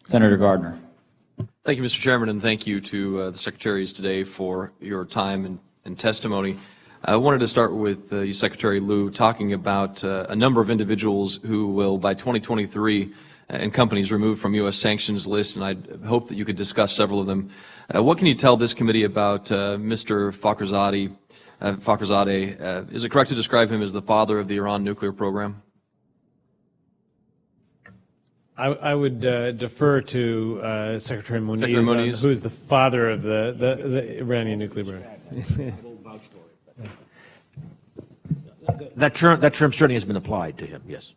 Senator Gardner. Thank you, Mr. Chairman, and thank you to the secretaries today for your time and testimony. I wanted to start with you, Secretary Lew, talking about a number of individuals who will, by 2023, and companies removed from U.S. sanctions lists, and I hope that you could discuss several of them. What can you tell this committee about Mr. Fakhrizadeh? Is it correct to describe him as the father of the Iran nuclear program? I would defer to Secretary Moniz, who's the father of the Iranian nuclear program. That term certainly has been applied to him, yes.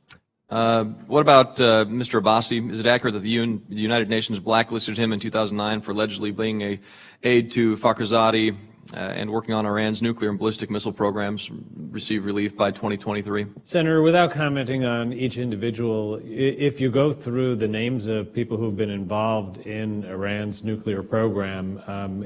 What about Mr. Abbasi? Is it accurate that the United Nations blacklisted him in 2009 for allegedly being an aide to Fakhrizadeh and working on Iran's nuclear and ballistic missile programs, receive relief by 2023? Senator, without commenting on each individual, if you go through the names of people who've been involved in Iran's nuclear program,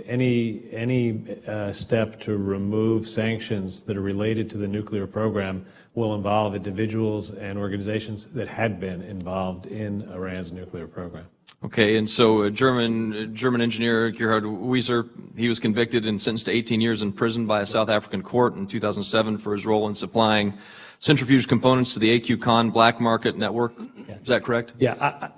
any step to remove sanctions that are related to the nuclear program will involve individuals and organizations that had been involved in Iran's nuclear program. Okay, and so German engineer Gerhard Wieser, he was convicted and sentenced to 18 years in prison by a South African court in 2007 for his role in supplying centrifuge components to the AQ-Khan black market network. Is that correct? Yeah.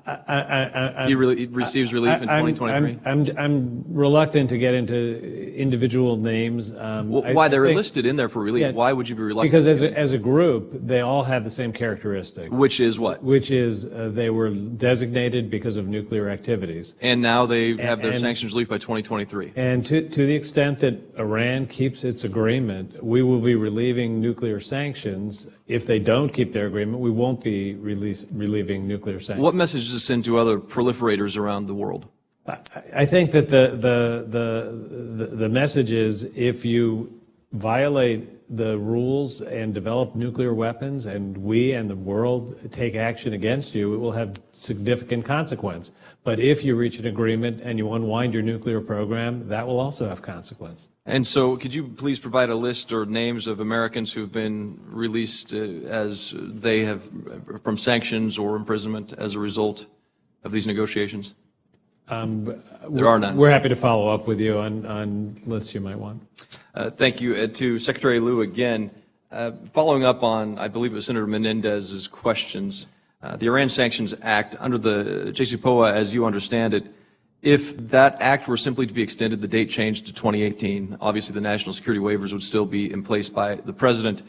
He receives relief in 2023? I'm reluctant to get into individual names. Why? They're listed in there for relief. Yeah, why would you be reluctant? Because as a group, they all have the same characteristic. Which is what? Which is they were designated because of nuclear activities. And now they have their sanctions relief by 2023. And to the extent that Iran keeps its agreement, we will be relieving nuclear sanctions. If they don't keep their agreement, we won't be relieving nuclear sanctions. What message does this send to other proliferators around the world? I think that the message is if you violate the rules and develop nuclear weapons and we and the world take action against you, it will have significant consequence. But if you reach an agreement and you unwind your nuclear program, that will also have consequence. And so could you please provide a list or names of Americans who have been released as they have from sanctions or imprisonment as a result of these negotiations? There are none. We're happy to follow up with you on lists you might want. Thank you. To Secretary Lew again, following up on, I believe it was Senator Menendez's questions, the Iran Sanctions Act, under the JCPOA, as you understand it, if that act were simply to be extended, the date changed to 2018, obviously the national security waivers would still be in place by the President.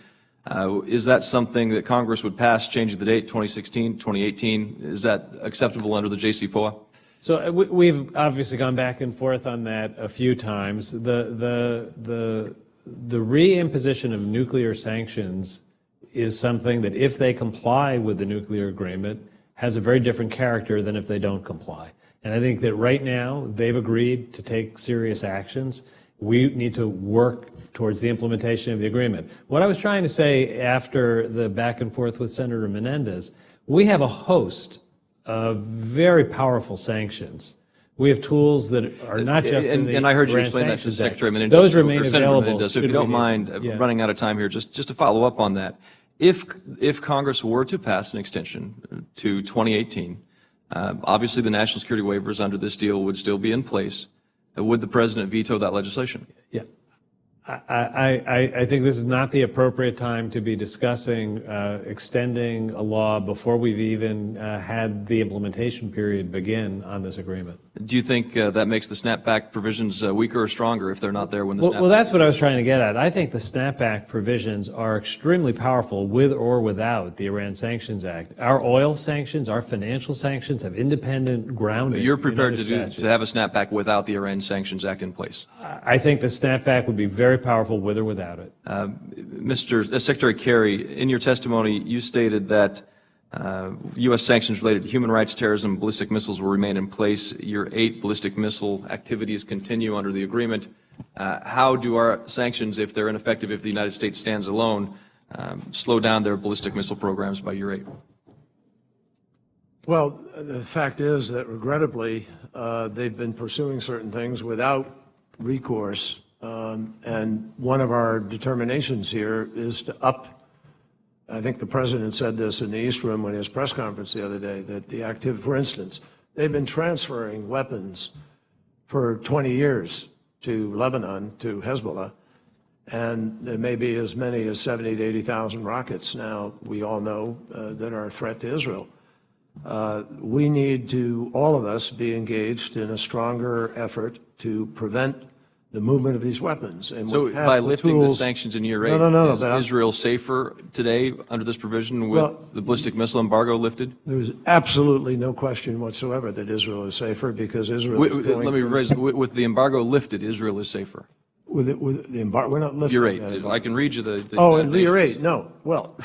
Is that something that Congress would pass, changing the date 2016, 2018? Is that acceptable under the JCPOA? So we've obviously gone back and forth on that a few times. The reimposition of nuclear sanctions is something that, if they comply with the nuclear agreement, has a very different character than if they don't comply. And I think that right now they've agreed to take serious actions. We need to work towards the implementation of the agreement. What I was trying to say after the back and forth with Senator Menendez, we have a host of very powerful sanctions. We have tools that are not just in the and I heard you Iran explain that to Sanctions Secretary Act. Menendez. Those remain Senator available. Menendez, so if you don't mind running out of time here, just to follow up on that, if Congress were to pass an extension to 2018, obviously the national security waivers under this deal would still be in place. Would the President veto that legislation? Yeah. I think this is not the appropriate time to be discussing extending a law before we've even had the implementation period begin on this agreement. Do you think that makes the snapback provisions weaker or stronger if they're not there when the Well, that's what I was trying to get at. I think the snapback provisions are extremely powerful with or without the Iran Sanctions Act. Our oil sanctions, our financial sanctions have independent grounding. You're prepared to have a snapback without the Iran Sanctions Act in place? I think the snapback would be very powerful with or without it. Secretary Kerry, in your testimony, you stated that U.S. sanctions related to human rights, terrorism, ballistic missiles will remain in place. Your 8 ballistic missile activities continue under the agreement. How do our sanctions, if they're ineffective, if the United States stands alone, slow down their ballistic missile programs by year 8? Well, the fact is that, regrettably, they've been pursuing certain things without recourse. And one of our determinations here is to up, I think the President said this in the East Room when he was press conference the other day, that the for instance, They've been transferring weapons for 20 years to Lebanon, to Hezbollah, and there may be as many as 70 to 80,000 rockets now, we all know, that are a threat to Israel. We need to, all of us, be engaged in a stronger effort to prevent the movement of these weapons. And So we have by the lifting the tools- sanctions in year No, 8, no, no, is but I'm- Israel safer today under this provision with Well- the ballistic missile embargo lifted? There is absolutely no question whatsoever that Israel is safer because Israel is going Let me through- raise, with the embargo lifted, Israel is safer. with the embargo. We're not lifting Year 8. that I embargo. can read you the Oh, United in year Nations. 8, no. Well,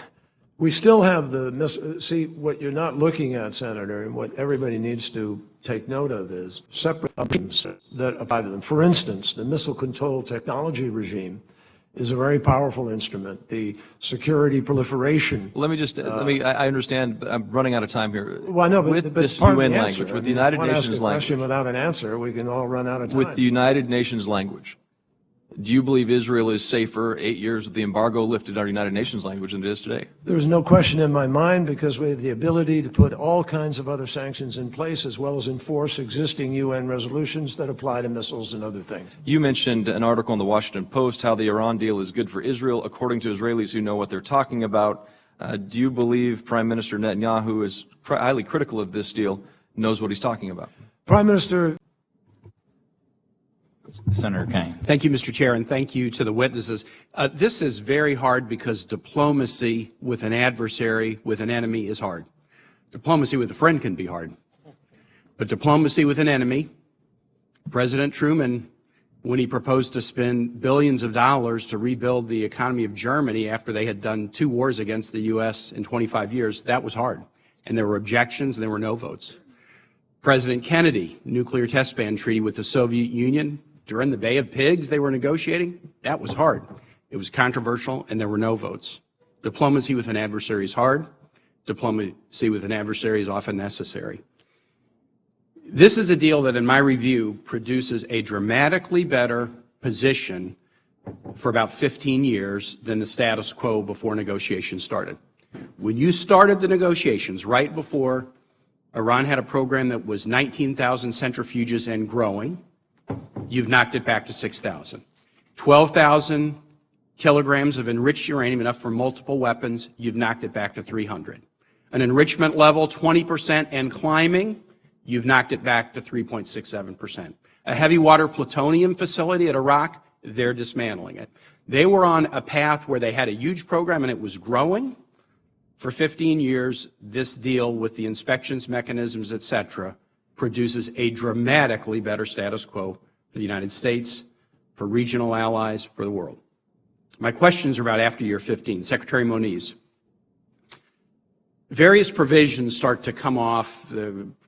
we still have see, what you're not looking at, Senator, and what everybody needs to take note of is separate things that apply to them. For instance, the missile control technology regime is a very powerful instrument. The security proliferation. Let me just, I understand, but I'm running out of time here. Well, I know, but With it's this part of the UN answer. language, with I the mean, United if you want to Nations ask a question language, without an answer, we can all run out of time. with the United Nations language, do you believe Israel is safer 8 years with the embargo lifted under United Nations language than it is today? There's no question in my mind because we have the ability to put all kinds of other sanctions in place as well as enforce existing UN resolutions that apply to missiles and other things. You mentioned an article in the Washington Post, how the Iran deal is good for Israel, according to Israelis who know what they're talking about. Do you believe Prime Minister Netanyahu, who is highly critical of this deal, knows what he's talking about? Prime Minister, Senator Kane. Thank you, Mr. Chair, and thank you to the witnesses. This is very hard because diplomacy with an adversary, with an enemy, is hard. Diplomacy with a friend can be hard. But diplomacy with an enemy, President Truman, when he proposed to spend billions of dollars to rebuild the economy of Germany after they had done 2 wars against the U.S. in 25 years, that was hard. And there were objections and there were no votes. President Kennedy, nuclear test ban treaty with the Soviet Union, during the Bay of Pigs they were negotiating, that was hard. It was controversial and there were no votes. Diplomacy with an adversary is hard. Diplomacy with an adversary is often necessary. This is a deal that, in my review, produces a dramatically better position for about 15 years than the status quo before negotiations started. When you started the negotiations right before, Iran had a program that was 19,000 centrifuges and growing. You've knocked it back to 6,000. 12,000 kilograms of enriched uranium, enough for multiple weapons. You've knocked it back to 300. An enrichment level 20% and climbing. You've knocked it back to 3.67%. A heavy water plutonium facility at Iraq, they're dismantling it. They were on a path where they had a huge program and it was growing. For 15 years, this deal with the inspections mechanisms, et cetera, produces a dramatically better status quo for the United States, for regional allies, for the world. My questions are about after year 15. Secretary Moniz, various provisions start to come off,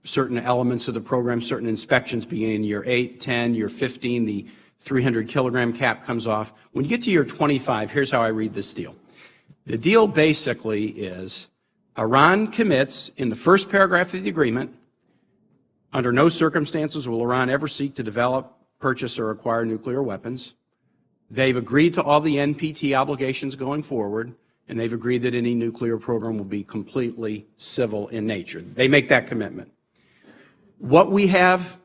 certain elements of the program, certain inspections beginning in year 8, 10, year 15, the 300 kilogram cap comes off. When you get to year 25, here's how I read this deal. The deal basically is Iran commits in the first paragraph of the agreement, under no circumstances will Iran ever seek to develop, purchase, or acquire nuclear weapons. They've agreed to all the NPT obligations going forward, and they've agreed that any nuclear program will be completely civil in nature. They make that commitment. What we have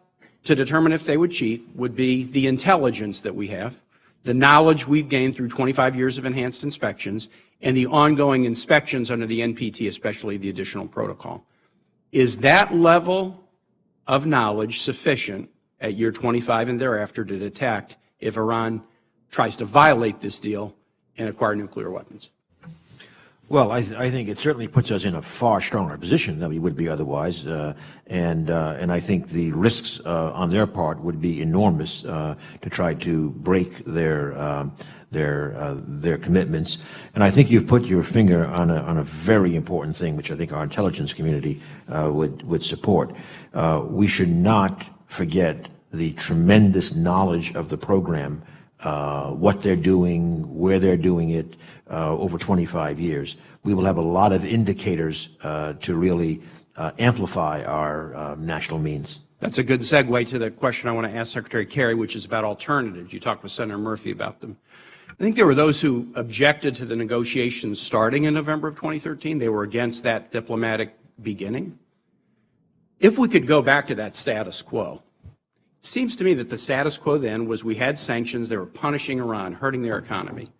to determine if they would cheat would be the intelligence that we have, the knowledge we've gained through 25 years of enhanced inspections, and the ongoing inspections under the NPT, especially the additional protocol. Is that level of knowledge sufficient at year 25 and thereafter to detect if Iran tries to violate this deal and acquire nuclear weapons? Well, I think it certainly puts us in a far stronger position than we would be otherwise, and I think the risks on their part would be enormous to try to break their commitments. And I think you've put your finger on a very important thing, which I think our intelligence community would support. We should not forget the tremendous knowledge of the program, what they're doing, where they're doing it, over 25 years. We will have a lot of indicators to really amplify our national means. That's a good segue to the question I want to ask Secretary Kerry, which is about alternatives. You talked with Senator Murphy about them. I think there were those who objected to the negotiations starting in November of 2013. They were against that diplomatic beginning. If we could go back to that status quo, it seems to me that the status quo then was we had sanctions, they were punishing Iran, hurting their economy,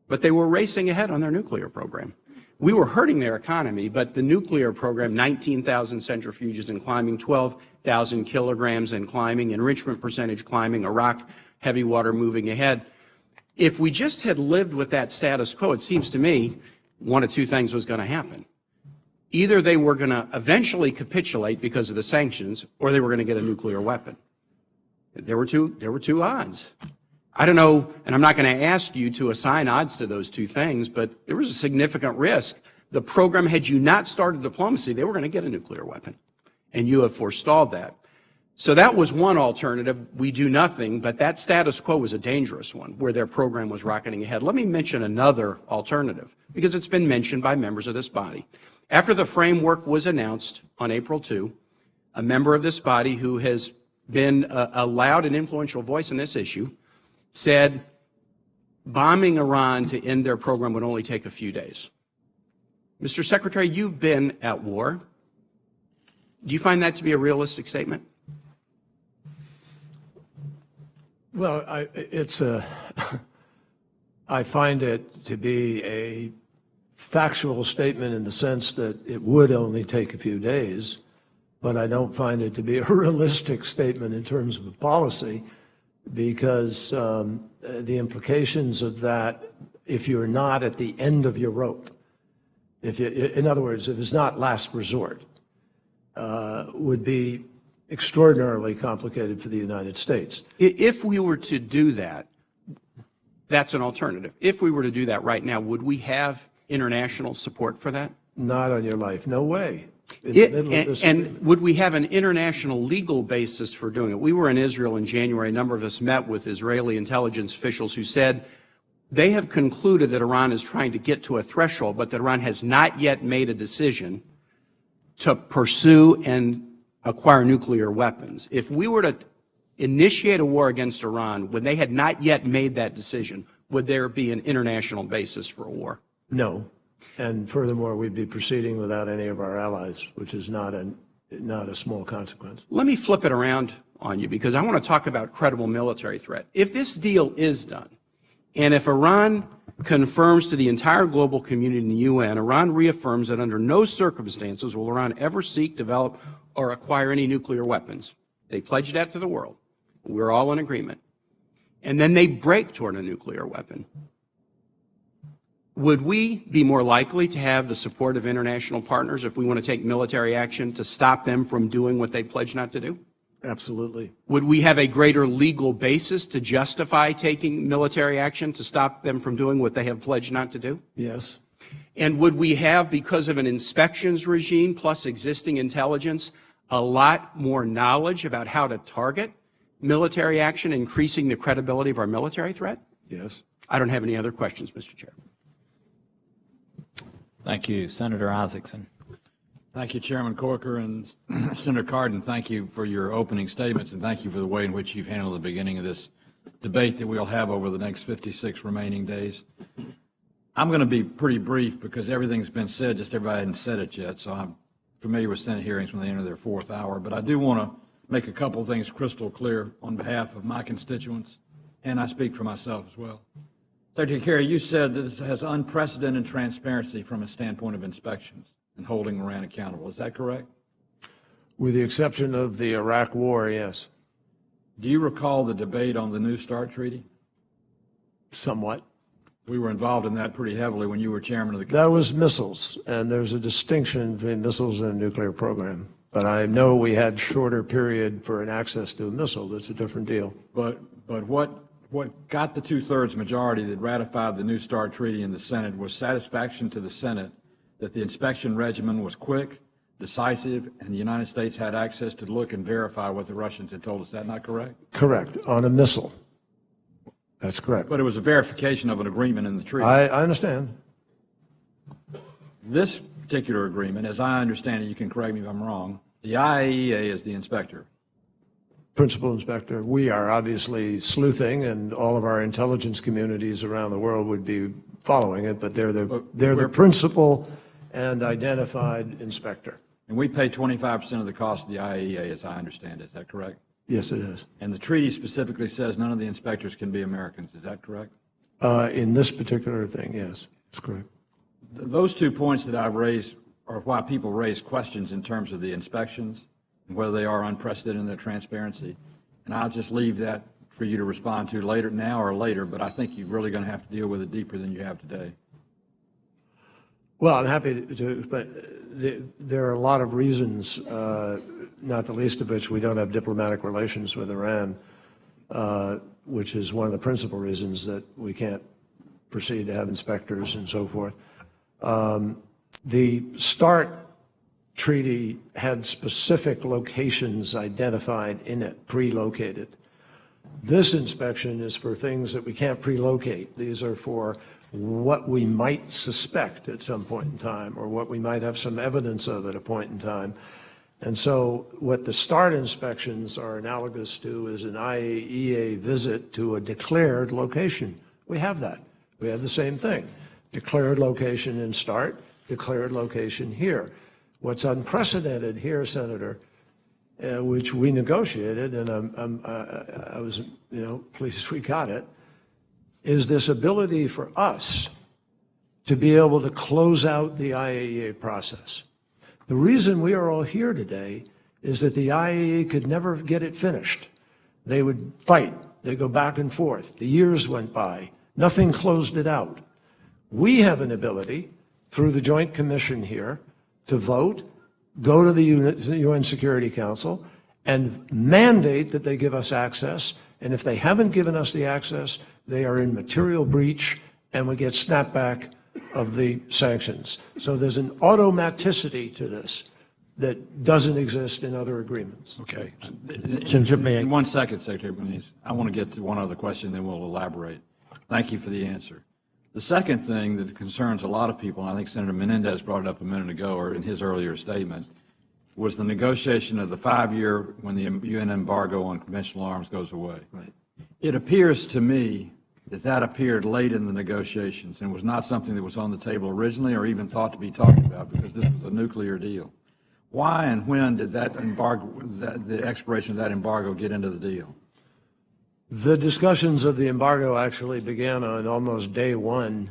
but they were racing ahead on their nuclear program. We were hurting their economy, but the nuclear program, 19,000 centrifuges and climbing, 12,000 kilograms and climbing, enrichment percentage climbing, Iraq heavy water moving ahead. If we just had lived with that status quo, it seems to me one of two things was going to happen. Either they were going to eventually capitulate because of the sanctions, or they were going to get a nuclear weapon. There were two odds. I don't know, and I'm not going to ask you to assign odds to those two things, but there was a significant risk. The program, had you not started diplomacy, they were going to get a nuclear weapon, and you have forestalled that. So that was one alternative. We do nothing, but that status quo was a dangerous one, where their program was rocketing ahead. Let me mention another alternative, because it's been mentioned by members of this body. After the framework was announced on April 2, a member of this body who has been a loud and influential voice in this issue said bombing Iran to end their program would only take a few days. Mr. Secretary, you've been at war. Do you find that to be a realistic statement? Well, I find it to be a factual statement in the sense that it would only take a few days, but I don't find it to be a realistic statement in terms of policy, because the implications of that, if you're not at the end of your rope, in other words, if it's not last resort, would be extraordinarily complicated for the United States. If we were to do that, that's an alternative. If we were to do that right now, would we have international support for that? Not on your life. No way. In the middle of this and would we have an international legal basis for doing it? We were in Israel in January. A number of us met with Israeli intelligence officials who said they have concluded that Iran is trying to get to a threshold, but that Iran has not yet made a decision to pursue and acquire nuclear weapons. If we were to initiate a war against Iran when they had not yet made that decision, would there be an international basis for a war? No. And furthermore, we'd be proceeding without any of our allies, which is not a small consequence. Let me flip it around on you, because I want to talk about credible military threat. If this deal is done, and if Iran confirms to the entire global community in the UN, Iran reaffirms that under no circumstances will Iran ever seek, develop, or acquire any nuclear weapons. They pledged that to the world. We're all in agreement. And then they break toward a nuclear weapon. Would we be more likely to have the support of international partners if we want to take military action to stop them from doing what they pledged not to do? Absolutely. Would we have a greater legal basis to justify taking military action to stop them from doing what they have pledged not to do? Yes. And would we have, because of an inspections regime plus existing intelligence, a lot more knowledge about how to target military action, increasing the credibility of our military threat? Yes. I don't have any other questions, Mr. Chair. Thank you. Senator Isaacson. Thank you, Chairman Corker, and Senator Cardin, thank you for your opening statements, and thank you for the way in which you've handled the beginning of this debate that we'll have over the next 56 remaining days. I'm going to be pretty brief because everything's been said, just everybody hadn't said it yet, so I'm familiar with Senate hearings when they enter their fourth hour, but I do want to make a couple of things crystal clear on behalf of my constituents, and I speak for myself as well. Secretary Kerry, you said that this has unprecedented transparency from a standpoint of inspections and holding Iran accountable. Is that correct? With the exception of the Iraq War, yes. Do you recall the debate on the New START Treaty? Somewhat. We were involved in that pretty heavily when you were chairman of the committee. That was missiles, and there's a distinction between missiles and a nuclear program. But I know we had shorter period for an access to a missile. That's a different deal. But what got the two-thirds majority that ratified the New START Treaty in the Senate was satisfaction to the Senate that the inspection regimen was quick, decisive, and the United States had access to look and verify what the Russians had told us. Is that not correct? Correct. On a missile. That's correct. But it was a verification of an agreement in the treaty. I understand. This particular agreement, as I understand it, you can correct me if I'm wrong, the IAEA is the inspector. Principal inspector. We are obviously sleuthing, and all of our intelligence communities around the world would be following it, but they're the principal and identified inspector. And we pay 25% of the cost of the IAEA, as I understand it. Is that correct? Yes, it is. And the treaty specifically says none of the inspectors can be Americans. Is that correct? In this particular thing, yes, that's correct. Those 2 points that I've raised are why people raise questions in terms of the inspections and whether they are unprecedented in their transparency. And I'll just leave that for you to respond to later, now or later, but I think you're really going to have to deal with it deeper than you have today. Well, I'm happy to, but there are a lot of reasons, not the least of which we don't have diplomatic relations with Iran, which is one of the principal reasons that we can't proceed to have inspectors and so forth. The START treaty had specific locations identified in it, pre-located. This inspection is for things that we can't pre-locate. These are for what we might suspect at some point in time, or what we might have some evidence of at a point in time. And so what the START inspections are analogous to is an IAEA visit to a declared location. We have that. We have the same thing. Declared location in START, declared location here. What's unprecedented here, Senator, which we negotiated, and I was, pleased we got it, is this ability for us to be able to close out the IAEA process. The reason we are all here today is that the IAEA could never get it finished. They would fight. They'd go back and forth. The years went by. Nothing closed it out. We have an ability, through the Joint Commission here, to vote, go to the UN Security Council, and mandate that they give us access. And if they haven't given us the access, they are in material breach, and we get snapback of the sanctions. So there's an automaticity to this that doesn't exist in other agreements. Okay. Senator, may I? In 1 second, Secretary Moniz, I want to get to one other question, then we'll elaborate. Thank you for the answer. The second thing that concerns a lot of people, and I think Senator Menendez brought it up a minute ago or in his earlier statement, was the negotiation of the 5-year when the UN embargo on conventional arms goes away. Right. It appears to me that that appeared late in the negotiations and was not something that was on the table originally or even thought to be talked about because this was a nuclear deal. Why and when did that embargo, the expiration of that embargo get into the deal? The discussions of the embargo actually began on almost day one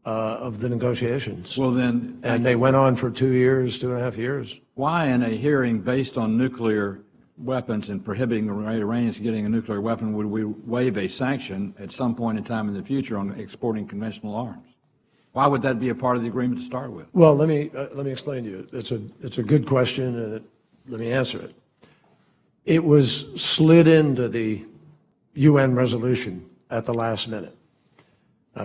of the negotiations. Well then, and they went on for 2 years, 2.5 years. Why in a hearing based on nuclear weapons and prohibiting the Iranians getting a nuclear weapon would we waive a sanction at some point in time in the future on exporting conventional arms? Why would that be a part of the agreement to start with? Well, let me explain to you. It's a good question, and let me answer it. It was slid into the UN resolution at the last minute.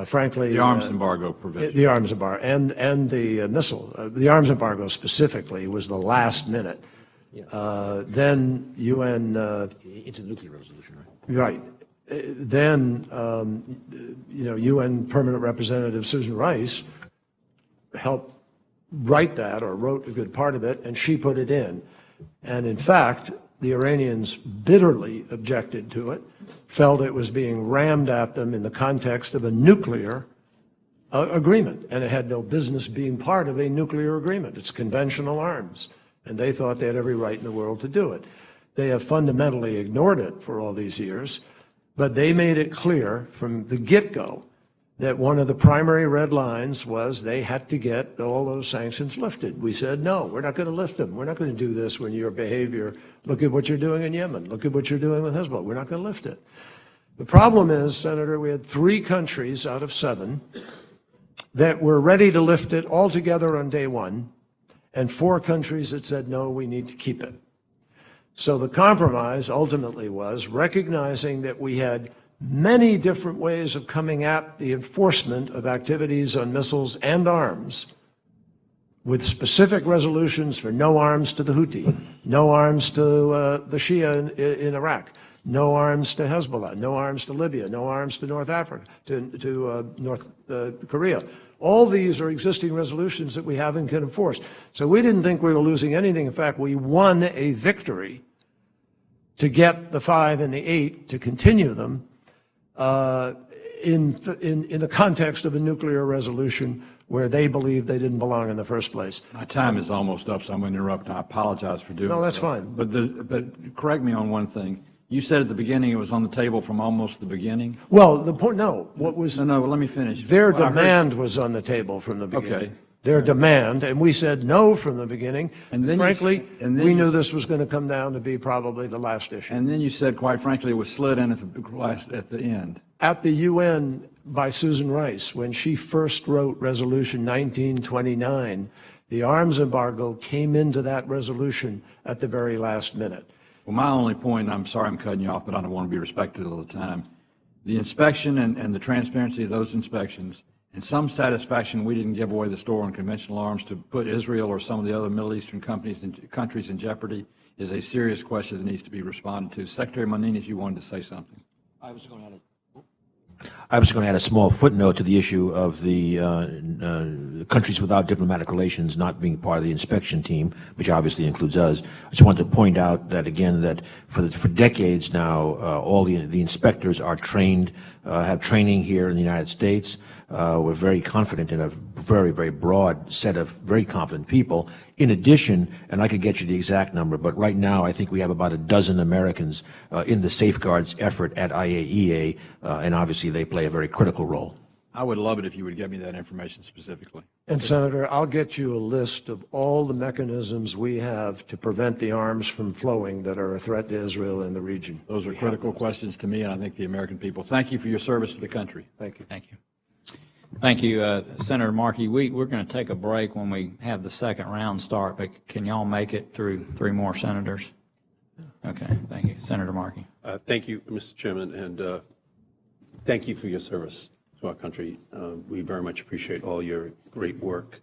Frankly, the arms embargo provision. The arms embargo and the missile. The arms embargo specifically was the last minute. Then UN Into the nuclear resolution, right. right? Then UN Permanent Representative Susan Rice helped write that, or wrote a good part of it, and she put it in. And in fact, the Iranians bitterly objected to it, felt it was being rammed at them in the context of a nuclear agreement, and it had no business being part of a nuclear agreement. It's conventional arms, and they thought they had every right in the world to do it. They have fundamentally ignored it for all these years, but they made it clear from the get-go that one of the primary red lines was they had to get all those sanctions lifted. We said, no, we're not going to lift them. We're not going to do this when your behavior, look at what you're doing in Yemen, look at what you're doing with Hezbollah. We're not going to lift it. The problem is, Senator, we had 3 countries out of 7 that were ready to lift it altogether on day one, and 4 countries that said, no, we need to keep it. So the compromise ultimately was recognizing that we had many different ways of coming at the enforcement of activities on missiles and arms, with specific resolutions for no arms to the Houthi, no arms to the Shia in Iraq, no arms to Hezbollah, no arms to Libya, no arms to North Africa, to North Korea. All these are existing resolutions that we have and can enforce. So we didn't think we were losing anything. In fact, we won a victory to get the 5 and the 8 to continue them in the context of a nuclear resolution where they believed they didn't belong in the first place. My time is almost up, so I'm going to interrupt, and I apologize for doing so. No, that's fine. But correct me on one thing. You said at the beginning it was on the table from almost the beginning? Well, the point, no, what was, No, let me finish. their Well, I heard- demand was on the table from the beginning. Okay. Their demand, and we said no from the beginning. And then you frankly, s- and then we you knew s- this was going to come down to be probably the last issue. And then you said, quite frankly, it was slid in at the end. At the UN by Susan Rice, when she first wrote Resolution 1929, the arms embargo came into that resolution at the very last minute. Well, my only point, I'm sorry I'm cutting you off, but I don't want to be respected all the time. The inspection and the transparency of those inspections, and some satisfaction we didn't give away the store on conventional arms to put Israel or some of the other Middle Eastern countries in jeopardy, is a serious question that needs to be responded to. Secretary Moniz, you wanted to say something. I was going to add a small footnote to the issue of the countries without diplomatic relations not being part of the inspection team, which obviously includes us. I just wanted to point out that, again, that for decades now, all the inspectors are trained, have training here in the United States. We're very confident in a very, very broad set of very competent people. In addition, and I could get you the exact number, but right now I think we have about a dozen Americans in the safeguards effort at IAEA, and obviously they play a very critical role. I would love it if you would get me that information specifically. And Senator, I'll get you a list of all the mechanisms we have to prevent the arms from flowing that are a threat to Israel in the region. Those are critical questions to me, and I think the American people. Thank you for your service to the country. Thank you. Thank you. Thank you, Senator Markey. We're going to take a break when we have the second round start, but can y'all make it through three more senators? Okay, thank you. Senator Markey. Thank you, Mr. Chairman, and thank you for your service to our country. We very much appreciate all your great work.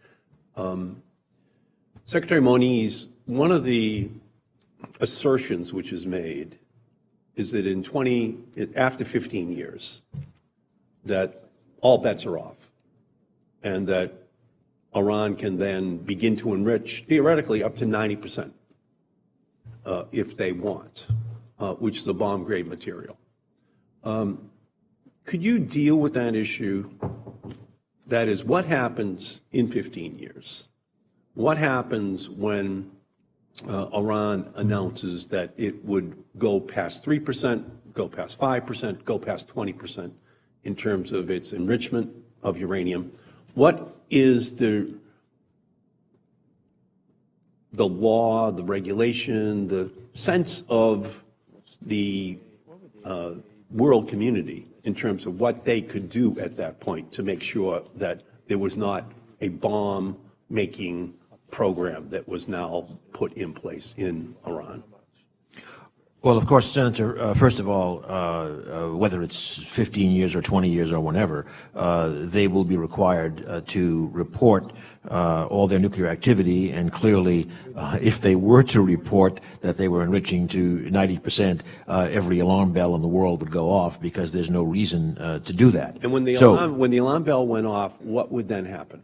Secretary Moniz, one of the assertions which is made is that after 15 years, that all bets are off, and that Iran can then begin to enrich, theoretically, up to 90%, if they want, which is a bomb-grade material. Could you deal with that issue? That is, what happens in 15 years? What happens when Iran announces that it would go past 3%, go past 5%, go past 20%? In terms of its enrichment of uranium? What is the law, the regulation, the sense of the world community in terms of what they could do at that point to make sure that there was not a bomb-making program that was now put in place in Iran? Well, of course, Senator, first of all, whether it's 15 years or 20 years or whenever, they will be required to report all their nuclear activity, and clearly, if they were to report that they were enriching to 90%, every alarm bell in the world would go off, because there's no reason to do that. And when the alarm bell went off, what would then happen?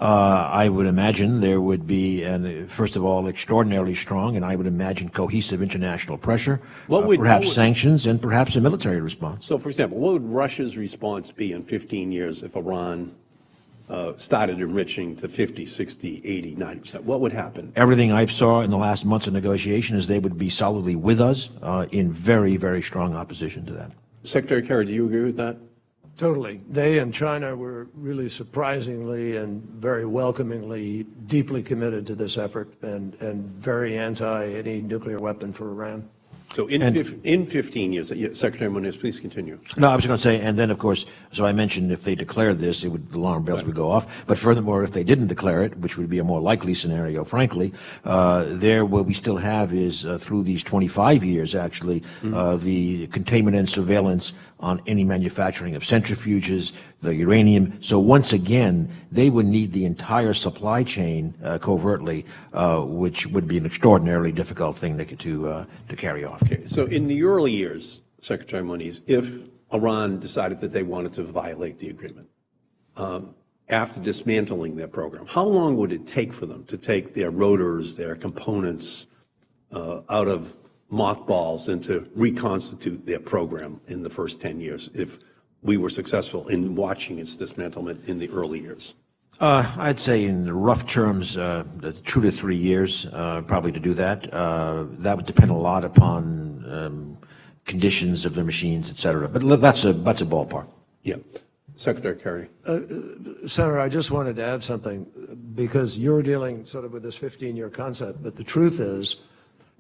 I would imagine there would be, first of all, extraordinarily strong, and I would imagine cohesive international pressure, perhaps sanctions, and perhaps a military response. So, for example, what would Russia's response be in 15 years if Iran started enriching to 50, 60, 80, 90%? What would happen? Everything I saw in the last months of negotiation is they would be solidly with us in very, very strong opposition to that. Secretary Kerry, do you agree with that? Totally. They and China were really surprisingly and very welcomingly deeply committed to this effort, and very anti any nuclear weapon for Iran. So in 15 years, Secretary Moniz, please continue. No, I was going to say, and then, of course, so I mentioned if they declared this, the alarm bells would go off. But furthermore, if they didn't declare it, which would be a more likely scenario, frankly, what we still have is, through these 25 years, actually, the containment and surveillance on any manufacturing of centrifuges, the uranium. So once again, they would need the entire supply chain covertly, which would be an extraordinarily difficult thing to carry off. Okay. So in the early years, Secretary Moniz, if Iran decided that they wanted to violate the agreement, after dismantling their program, how long would it take for them to take their rotors, their components out of mothballs and to reconstitute their program in the first 10 years if we were successful in watching its dismantlement in the early years? I'd say in rough terms, 2 to 3 years, probably to do that. That would depend a lot upon conditions of the machines, et cetera. But that's a ballpark. Yeah. Secretary Kerry. Senator, I just wanted to add something, because you're dealing sort of with this 15-year concept, but the truth is,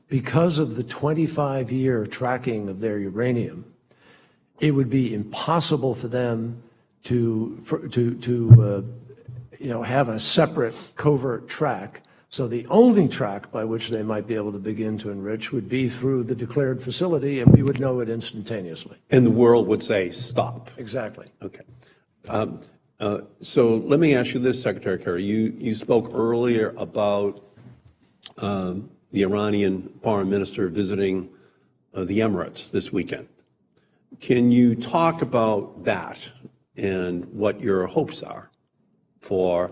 because of the 25-year tracking of their uranium, it would be impossible for them to have a separate covert track. So the only track by which they might be able to begin to enrich would be through the declared facility, and we would know it instantaneously. And the world would say, stop. Exactly. Okay. So let me ask you this, Secretary Kerry. You spoke earlier about the Iranian foreign minister visiting the Emirates this weekend. Can you talk about that and what your hopes are for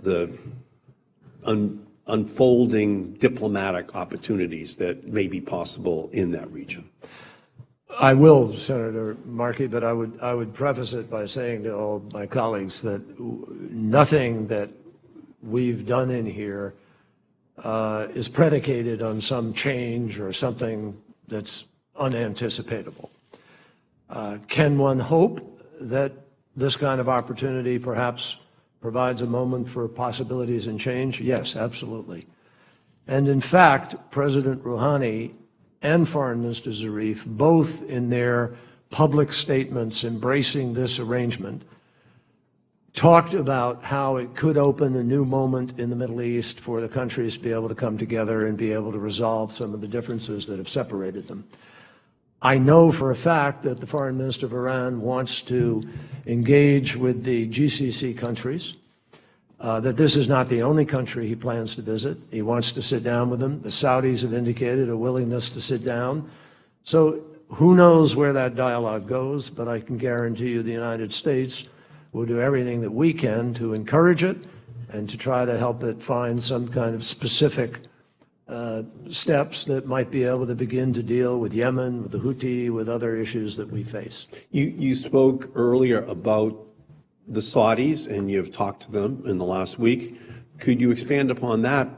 the unfolding diplomatic opportunities that may be possible in that region? I will, Senator Markey, but I would preface it by saying to all my colleagues that nothing that we've done in here is predicated on some change or something that's unanticipatable. Can one hope that this kind of opportunity perhaps provides a moment for possibilities and change? Yes, absolutely. And in fact, President Rouhani and Foreign Minister Zarif, both in their public statements embracing this arrangement, talked about how it could open a new moment in the Middle East for the countries to be able to come together and be able to resolve some of the differences that have separated them. I know for a fact that the Foreign Minister of Iran wants to engage with the GCC countries, that this is not the only country he plans to visit. He wants to sit down with them. The Saudis have indicated a willingness to sit down. So who knows where that dialogue goes, but I can guarantee you the United States will do everything that we can to encourage it and to try to help it find some kind of specific steps that might be able to begin to deal with Yemen, with the Houthi, with other issues that we face. You spoke earlier about the Saudis, and you've talked to them in the last week. Could you expand upon that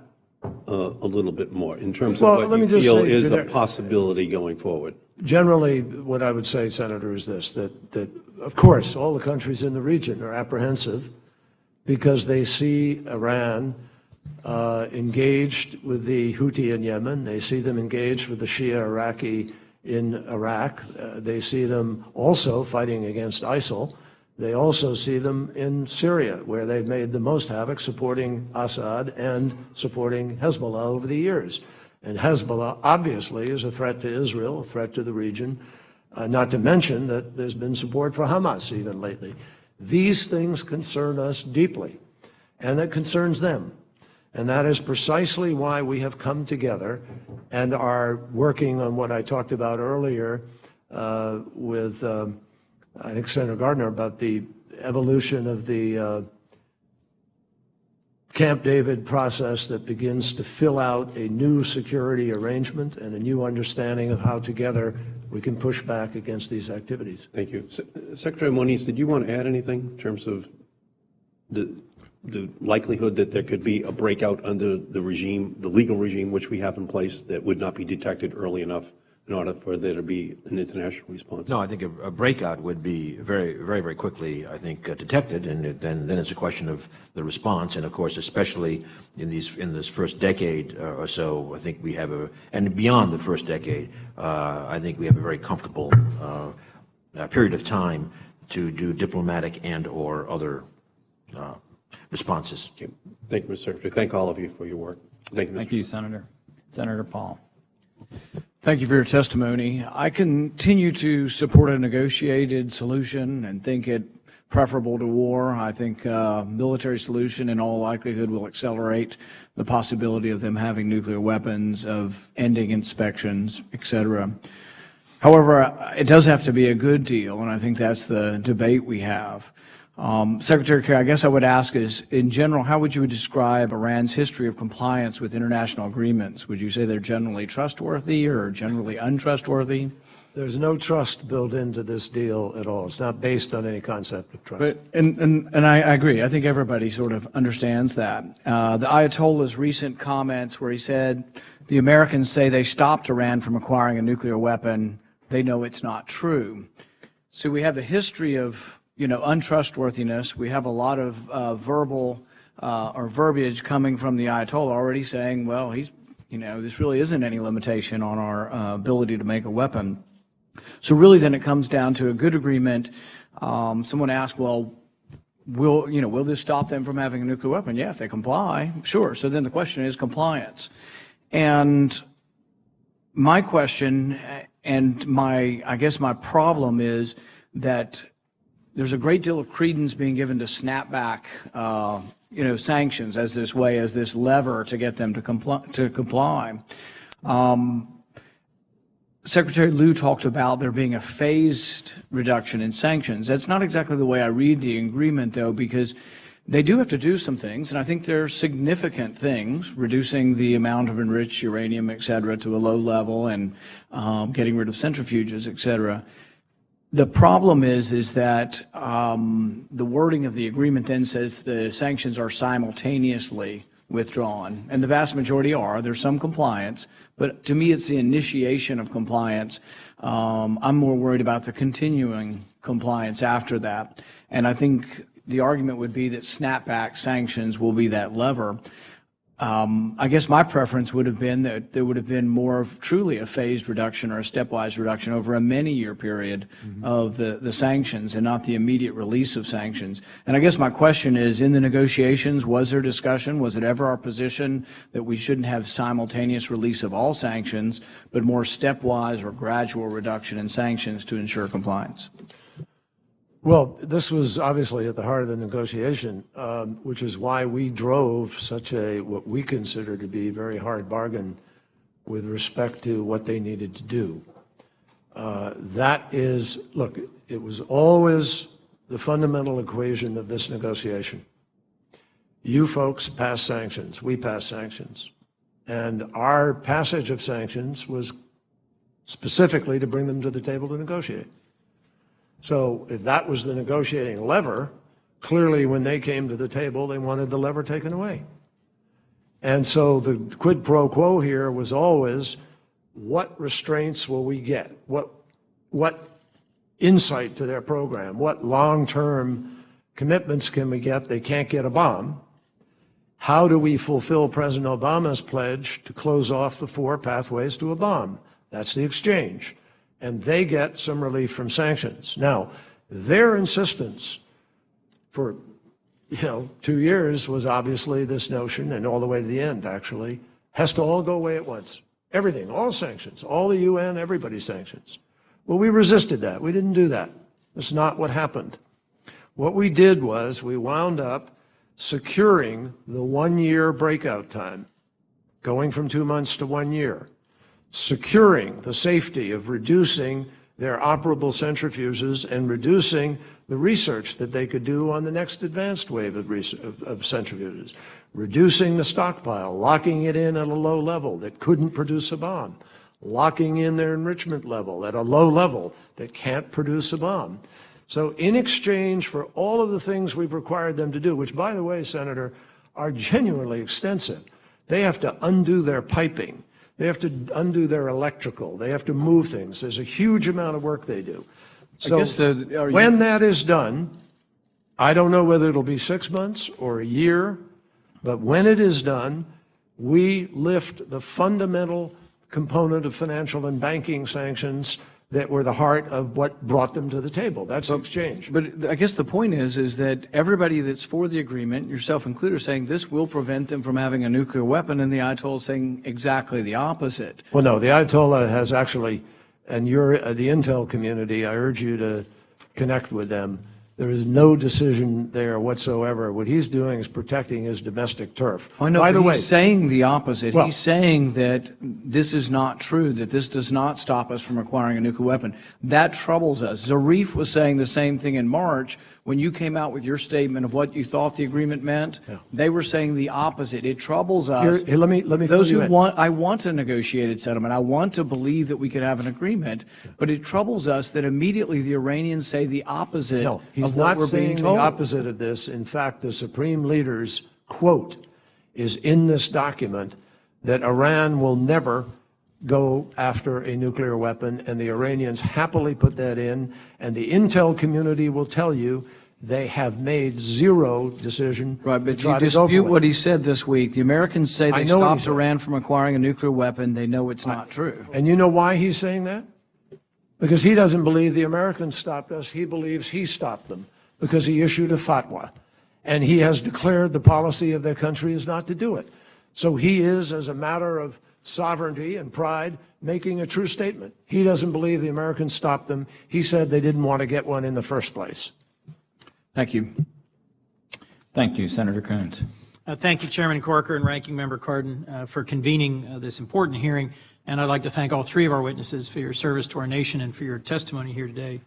a little bit more in terms of what you feel is a possibility going forward? Generally, what I would say, Senator, is this, that of course, all the countries in the region are apprehensive because they see Iran engaged with the Houthi in Yemen. They see them engaged with the Shia Iraqi in Iraq. They see them also fighting against ISIL. They also see them in Syria, where they've made the most havoc supporting Assad and supporting Hezbollah over the years. And Hezbollah obviously is a threat to Israel, a threat to the region, not to mention that there's been support for Hamas even lately. These things concern us deeply, and it concerns them. And that is precisely why we have come together and are working on what I talked about earlier with I think Senator Gardner, about the evolution of the Camp David process that begins to fill out a new security arrangement and a new understanding of how together we can push back against these activities. Thank you. Secretary Moniz, did you want to add anything in terms of the likelihood that there could be a breakout under the regime, the legal regime which we have in place, that would not be detected early enough in order for there to be an international response? No, I think a breakout would be very quickly, I think, detected, and then it's a question of the response. And of course, especially in this first decade or so, I think we have and beyond the first decade, I think we have a very comfortable period of time to do diplomatic and/or other responses. Okay. Thank you, Mr. Secretary. Thank all of you for your work. Thank you, Mr. Thank you, Senator. Senator Paul. Thank you for your testimony. I continue to support a negotiated solution and think it preferable to war. I think a military solution in all likelihood will accelerate the possibility of them having nuclear weapons, of ending inspections, etc. However, it does have to be a good deal, and I think that's the debate we have. Secretary Kerry, I guess I would ask is, in general, how would you describe Iran's history of compliance with international agreements? Would you say they're generally trustworthy or generally untrustworthy? There's no trust built into this deal at all. It's not based on any concept of trust. And I agree. I think everybody sort of understands that. The Ayatollah's recent comments where he said, the Americans say they stopped Iran from acquiring a nuclear weapon. They know it's not true. So we have the history of, untrustworthiness. We have a lot of verbal or verbiage coming from the Ayatollah already saying, well, this really isn't any limitation on our ability to make a weapon. So really then it comes down to a good agreement. Someone asked, well, will this stop them from having a nuclear weapon? Yeah, if they comply, sure. So then the question is compliance. And my question and I guess my problem is that there's a great deal of credence being given to snapback, sanctions as this lever to get them to comply. Secretary Liu talked about there being a phased reduction in sanctions. That's not exactly the way I read the agreement, though, because they do have to do some things, and I think they're significant things, reducing the amount of enriched uranium, et cetera, to a low level and getting rid of centrifuges, et cetera. The problem is that the wording of the agreement then says the sanctions are simultaneously withdrawn, and the vast majority are. There's some compliance, but to me it's the initiation of compliance. I'm more worried about the continuing compliance after that, and I think the argument would be that snapback sanctions will be that lever. I guess my preference would have been that there would have been more of truly a phased reduction or a stepwise reduction over a many-year period of the sanctions and not the immediate release of sanctions. And I guess my question is, in the negotiations, was there discussion? Was it ever our position that we shouldn't have simultaneous release of all sanctions, but more stepwise or gradual reduction in sanctions to ensure compliance? Well, this was obviously at the heart of the negotiation, which is why we drove such what we consider to be very hard bargain with respect to what they needed to do. Look, it was always the fundamental equation of this negotiation. You folks pass sanctions, we pass sanctions. And our passage of sanctions was specifically to bring them to the table to negotiate. So if that was the negotiating lever, clearly when they came to the table, they wanted the lever taken away. And so the quid pro quo here was always, what restraints will we get? What insight to their program? What long-term commitments can we get? They can't get a bomb. How do we fulfill President Obama's pledge to close off the 4 pathways to a bomb? That's the exchange. And they get some relief from sanctions. Now, their insistence for 2 years was obviously this notion, and all the way to the end, actually, has to all go away at once. Everything, all sanctions, all the UN, everybody's sanctions. Well, we resisted that. We didn't do that. That's not what happened. What we did was we wound up securing the 1-year breakout time, going from 2 months to 1 year. Securing the safety of reducing their operable centrifuges and reducing the research that they could do on the next advanced wave of centrifuges, reducing the stockpile, locking it in at a low level that couldn't produce a bomb, locking in their enrichment level at a low level that can't produce a bomb. So in exchange for all of the things we've required them to do, which, by the way, Senator, are genuinely extensive, they have to undo their piping. They have to undo their electrical. They have to move things. There's a huge amount of work they do. So when that is done, I don't know whether it'll be 6 months or a year, but when it is done, we lift the fundamental component of financial and banking sanctions that were the heart of what brought them to the table. That's the exchange. But I guess the point is that everybody that's for the agreement, yourself included, are saying this will prevent them from having a nuclear weapon, and the Ayatollah is saying exactly the opposite. Well, no, the Ayatollah has actually, and you're the intel community, I urge you to connect with them. There is no decision there whatsoever. What he's doing is protecting his domestic turf. I know, By the but way, he's saying the opposite. Well- He's saying that this is not true, that this does not stop us from acquiring a nuclear weapon. That troubles us. Zarif was saying the same thing in March when you came out with your statement of what you thought the agreement meant. Yeah. They were saying the opposite. It troubles us. Here, let me Those fill you who in. want, I want a negotiated settlement. I want to believe that we could have an agreement, but it troubles us that immediately the Iranians say the opposite No, he's of what not we're saying being the told. opposite of this. In fact, the Supreme Leader's quote is in this document that Iran will never go after a nuclear weapon, and the Iranians happily put that in, and the intel community will tell you they have made zero decision Right, to but try you to go dispute for it. what he said this week. The Americans say I they know what he stopped said. Iran from acquiring a nuclear weapon. They know it's not true. And you know why he's saying that? Because he doesn't believe the Americans stopped us. He believes he stopped them because he issued a fatwa. And he has declared the policy of their country is not to do it. So he is, as a matter of sovereignty and pride, making a true statement. He doesn't believe the Americans stopped them. He said they didn't want to get one in the first place. Thank you. Thank you, Senator Coons. Thank you, Chairman Corker and Ranking Member Cardin, for convening this important hearing. And I'd like to thank all three of our witnesses for your service to our nation and for your testimony here today.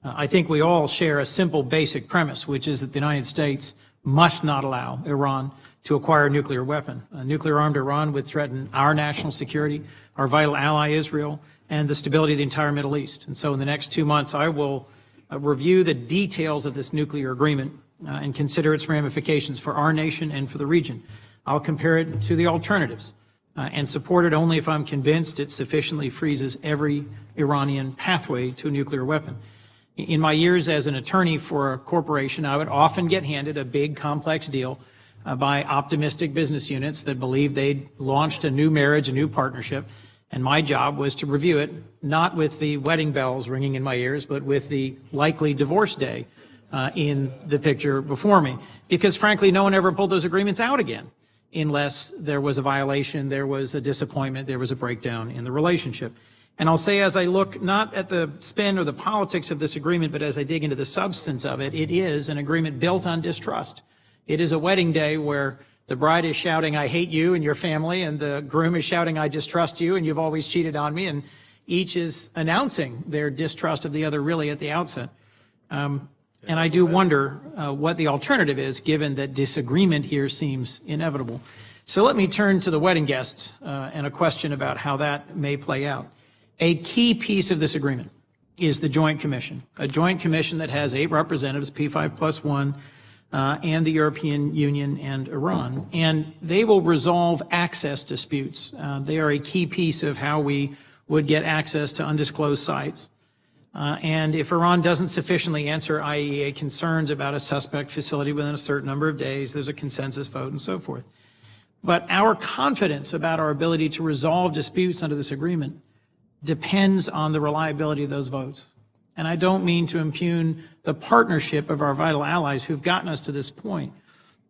I think we all share a simple basic premise, which is that the United States must not allow Iran to acquire a nuclear weapon. A nuclear-armed Iran would threaten our national security, our vital ally Israel, and the stability of the entire Middle East. And so in the next 2 months, I will review the details of this nuclear agreement and consider its ramifications for our nation and for the region. I'll compare it to the alternatives and support it only if I'm convinced it sufficiently freezes every Iranian pathway to a nuclear weapon. In my years as an attorney for a corporation, I would often get handed a big, complex deal by optimistic business units that believed they'd launched a new marriage, a new partnership, and my job was to review it, not with the wedding bells ringing in my ears, but with the likely divorce day in the picture before me. Because frankly, no one ever pulled those agreements out again unless there was a violation, there was a disappointment, there was a breakdown in the relationship. And I'll say, as I look not at the spin or the politics of this agreement, but as I dig into the substance of it, it is an agreement built on distrust. It is a wedding day where the bride is shouting, "I hate you and your family," and the groom is shouting, "I distrust you and you've always cheated on me," and each is announcing their distrust of the other really at the outset. And I do wonder what the alternative is, given that disagreement here seems inevitable. So let me turn to the wedding guests and a question about how that may play out. A key piece of this agreement is the Joint Commission, a joint commission that has 8 representatives, P5+1, and the European Union and Iran. And they will resolve access disputes. They are a key piece of how we would get access to undisclosed sites. And if Iran doesn't sufficiently answer IAEA concerns about a suspect facility within a certain number of days, there's a consensus vote and so forth. But our confidence about our ability to resolve disputes under this agreement depends on the reliability of those votes. And I don't mean to impugn the partnership of our vital allies who've gotten us to this point,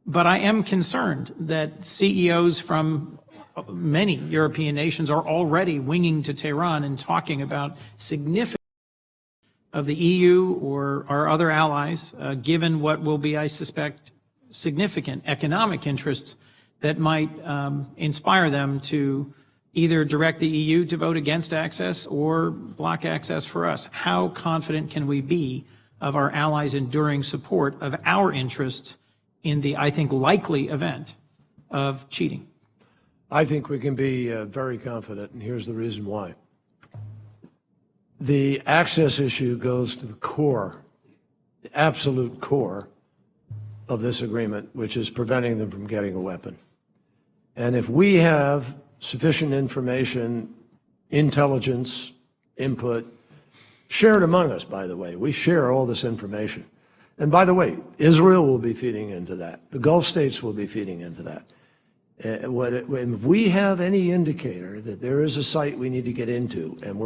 but I am concerned that CEOs from many European nations are already winging to Tehran and talking about significant of the EU or our other allies, given what will be, I suspect, significant economic interests that might inspire them to either direct the EU to vote against access or block access for us. How confident can we be of our allies' enduring support of our interests in the, I think, likely event of cheating? I think we can be very confident, and here's the reason why. The access issue goes to the core, the absolute core of this agreement, which is preventing them from getting a weapon. And if we have sufficient information, intelligence, input, shared among us, by the way. We share all this information. And by the way, Israel will be feeding into that. The Gulf states will be feeding into that. If we have any indicator that there is a site we need to get into, and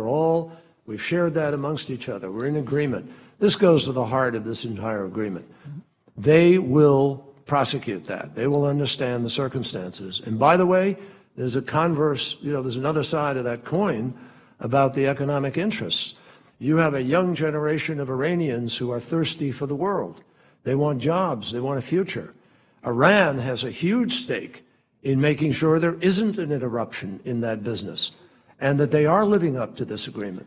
we've shared that amongst each other, we're in agreement. This goes to the heart of this entire agreement. They will prosecute that. They will understand the circumstances. And by the way, there's a converse, there's another side of that coin about the economic interests. You have a young generation of Iranians who are thirsty for the world. They want jobs. They want a future. Iran has a huge stake in making sure there isn't an interruption in that business and that they are living up to this agreement.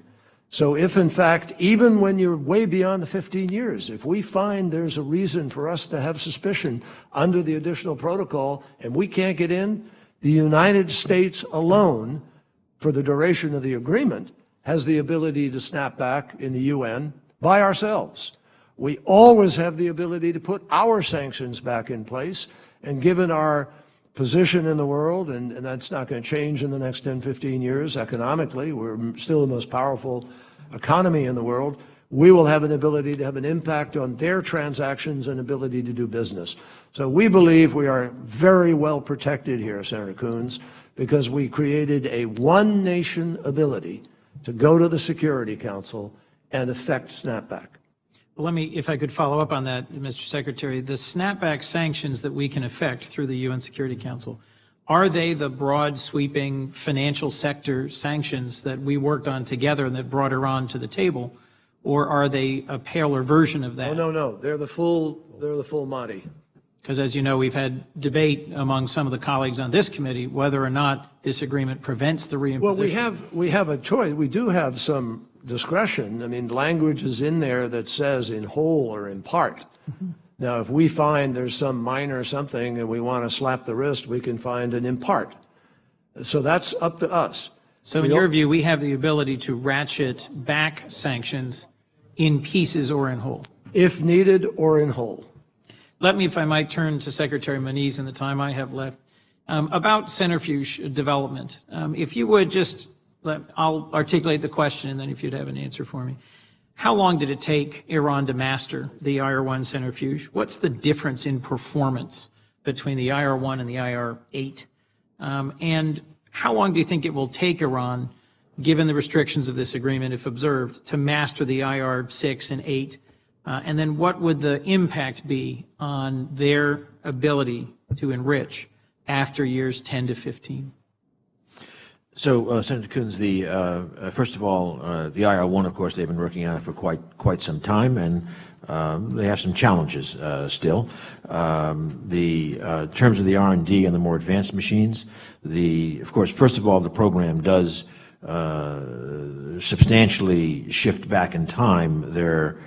So if, in fact, even when you're way beyond the 15 years, if we find there's a reason for us to have suspicion under the additional protocol and we can't get in, the United States alone, for the duration of the agreement, has the ability to snap back in the UN by ourselves. We always have the ability to put our sanctions back in place, and given our position in the world, and that's not going to change in the next 10, 15 years economically, we're still the most powerful economy in the world, we will have an ability to have an impact on their transactions and ability to do business. So we believe we are very well protected here, Senator Coons, because we created a one-nation ability to go to the Security Council and effect snapback. Well, let me, if I could follow up on that, Mr. Secretary, the snapback sanctions that we can effect through the UN Security Council, are they the broad sweeping financial sector sanctions that we worked on together and that brought Iran to the table, or are they a paler version of that? Oh, no. They're the full Monty. Because as you know, we've had debate among some of the colleagues on this committee whether or not this agreement prevents the reimposition. Well, we have a choice. We do have some discretion. I mean, language is in there that says in whole or in part. Now, if we find there's some minor something and we want to slap the wrist, we can find an in part. So that's up to us. So in your view, we have the ability to ratchet back sanctions in pieces or in whole? If needed or in whole. Let me, if I might, turn to Secretary Moniz in the time I have left. About centrifuge development. If you would just, I'll articulate the question and then if you'd have an answer for me. How long did it take Iran to master the IR-1 centrifuge? What's the difference in performance between the IR-1 and the IR-8? And how long do you think it will take Iran, given the restrictions of this agreement, if observed, to master the IR-6 and 8? And then what would the impact be on their ability to enrich after years 10 to 15? So, Senator Coons, first of all, the IR-1, of course, they've been working on it for quite some time, and they have some challenges still. The terms of the R&D and the more advanced machines, of course, first of all, the program does substantially shift back in time their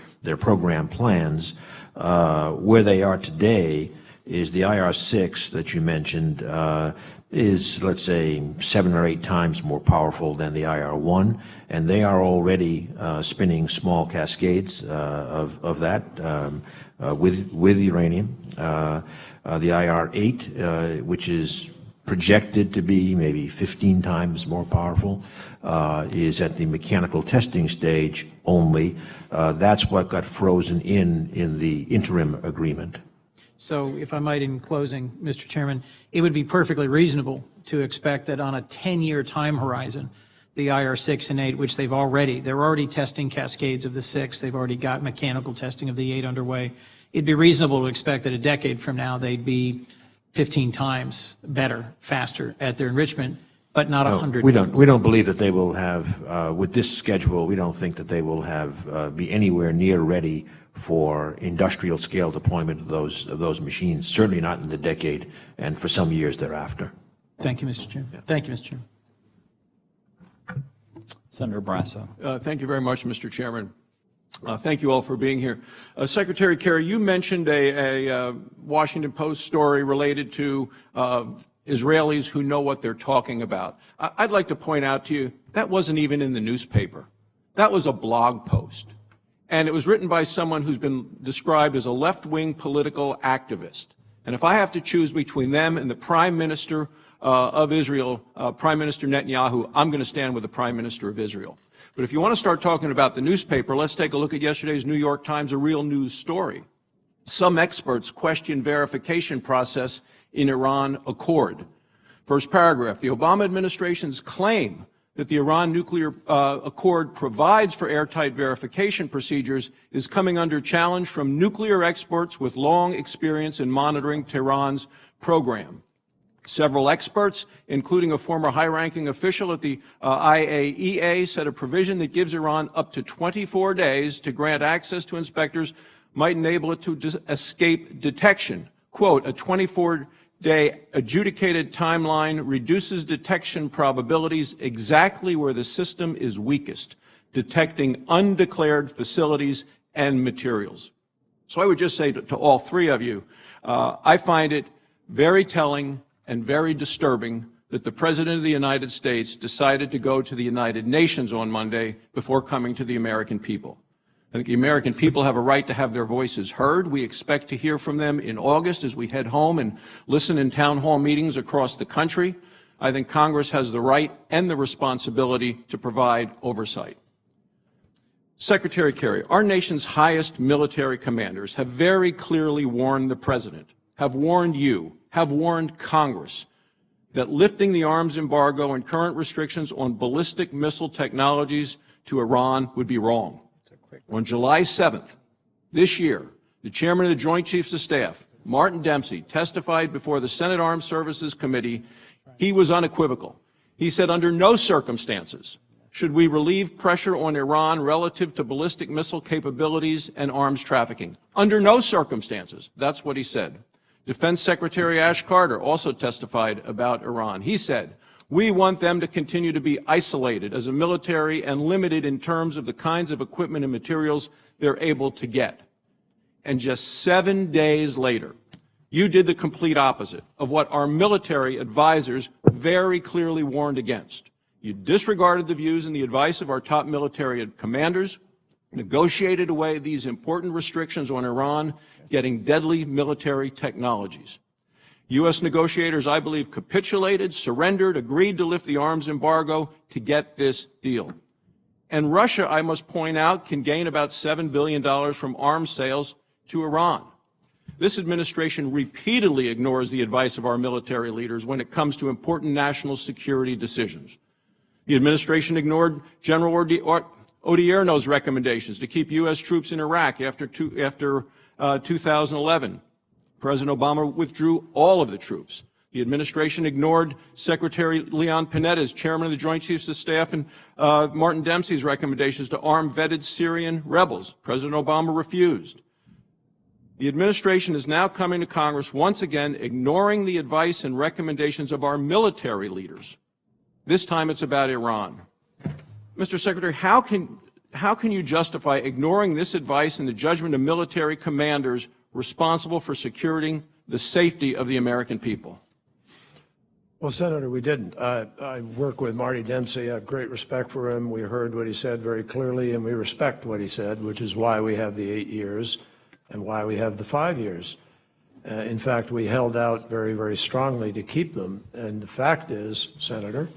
program plans. Where they are today is the IR-6 that you mentioned is, let's say, 7 or 8 times more powerful than the IR-1, and they are already spinning small cascades of that with uranium. The IR-8, which is projected to be maybe 15 times more powerful, is at the mechanical testing stage only. That's what got frozen in the interim agreement. So if I might, in closing, Mr. Chairman, it would be perfectly reasonable to expect that on a 10-year time horizon, the IR-6 and 8, which they're already testing cascades of the 6, they've already got mechanical testing of the 8 underway. It'd be reasonable to expect that a decade from now, they'd be 15 times better, faster at their enrichment, but not 100. We don't believe that they will have, with this schedule, we don't think that they will have, be anywhere near ready for industrial scale deployment of those machines, certainly not in the decade and for some years thereafter. Thank you, Mr. Chairman. Thank you, Mr. Chairman. Senator Brasso. Thank you very much, Mr. Chairman. Thank you all for being here. Secretary Kerry, you mentioned a Washington Post story related to Israelis who know what they're talking about. I'd like to point out to you, that wasn't even in the newspaper. That was a blog post. And it was written by someone who's been described as a left-wing political activist. And if I have to choose between them and the Prime Minister of Israel, Prime Minister Netanyahu, I'm going to stand with the Prime Minister of Israel. But if you want to start talking about the newspaper, let's take a look at yesterday's New York Times, a real news story. Some experts question verification process in Iran accord. First paragraph, the Obama administration's claim that the Iran nuclear accord provides for airtight verification procedures is coming under challenge from nuclear experts with long experience in monitoring Tehran's program. Several experts, including a former high-ranking official at the IAEA, said a provision that gives Iran up to 24 days to grant access to inspectors might enable it to escape detection. Quote, a 24-day adjudicated timeline reduces detection probabilities exactly where the system is weakest, detecting undeclared facilities and materials. So I would just say to all three of you, I find it very telling and very disturbing that the President of the United States decided to go to the United Nations on Monday before coming to the American people. I think the American people have a right to have their voices heard. We expect to hear from them in August as we head home and listen in town hall meetings across the country. I think Congress has the right and the responsibility to provide oversight. Secretary Kerry, our nation's highest military commanders have very clearly warned the President, have warned you, have warned Congress that lifting the arms embargo and current restrictions on ballistic missile technologies to Iran would be wrong. On July 7th, this year, the chairman of the Joint Chiefs of Staff, Martin Dempsey, testified before the Senate Armed Services Committee. He was unequivocal. He said, under no circumstances should we relieve pressure on Iran relative to ballistic missile capabilities and arms trafficking. Under no circumstances. That's what he said. Defense Secretary Ash Carter also testified about Iran. He said, we want them to continue to be isolated as a military and limited in terms of the kinds of equipment and materials they're able to get. And just 7 days later, you did the complete opposite of what our military advisors very clearly warned against. You disregarded the views and the advice of our top military commanders, negotiated away these important restrictions on Iran getting deadly military technologies. U.S. negotiators, I believe, capitulated, surrendered, agreed to lift the arms embargo to get this deal. And Russia, I must point out, can gain about $7 billion from arms sales to Iran. This administration repeatedly ignores the advice of our military leaders when it comes to important national security decisions. The administration ignored General Odierno's recommendations to keep U.S. troops in Iraq after 2011. President Obama withdrew all of the troops. The administration ignored Secretary Leon Panetta's, chairman of the Joint Chiefs of Staff, and Martin Dempsey's recommendations to arm vetted Syrian rebels. President Obama refused. The administration is now coming to Congress once again, ignoring the advice and recommendations of our military leaders. This time it's about Iran. Mr. Secretary, how can you justify ignoring this advice and the judgment of military commanders responsible for securing the safety of the American people? Well, Senator, we didn't. I work with Marty Dempsey. I have great respect for him. We heard what he said very clearly, and we respect what he said, which is why we have the 8 years and why we have the 5 years. In fact, we held out very, very strongly to keep them. And the fact is, Senator,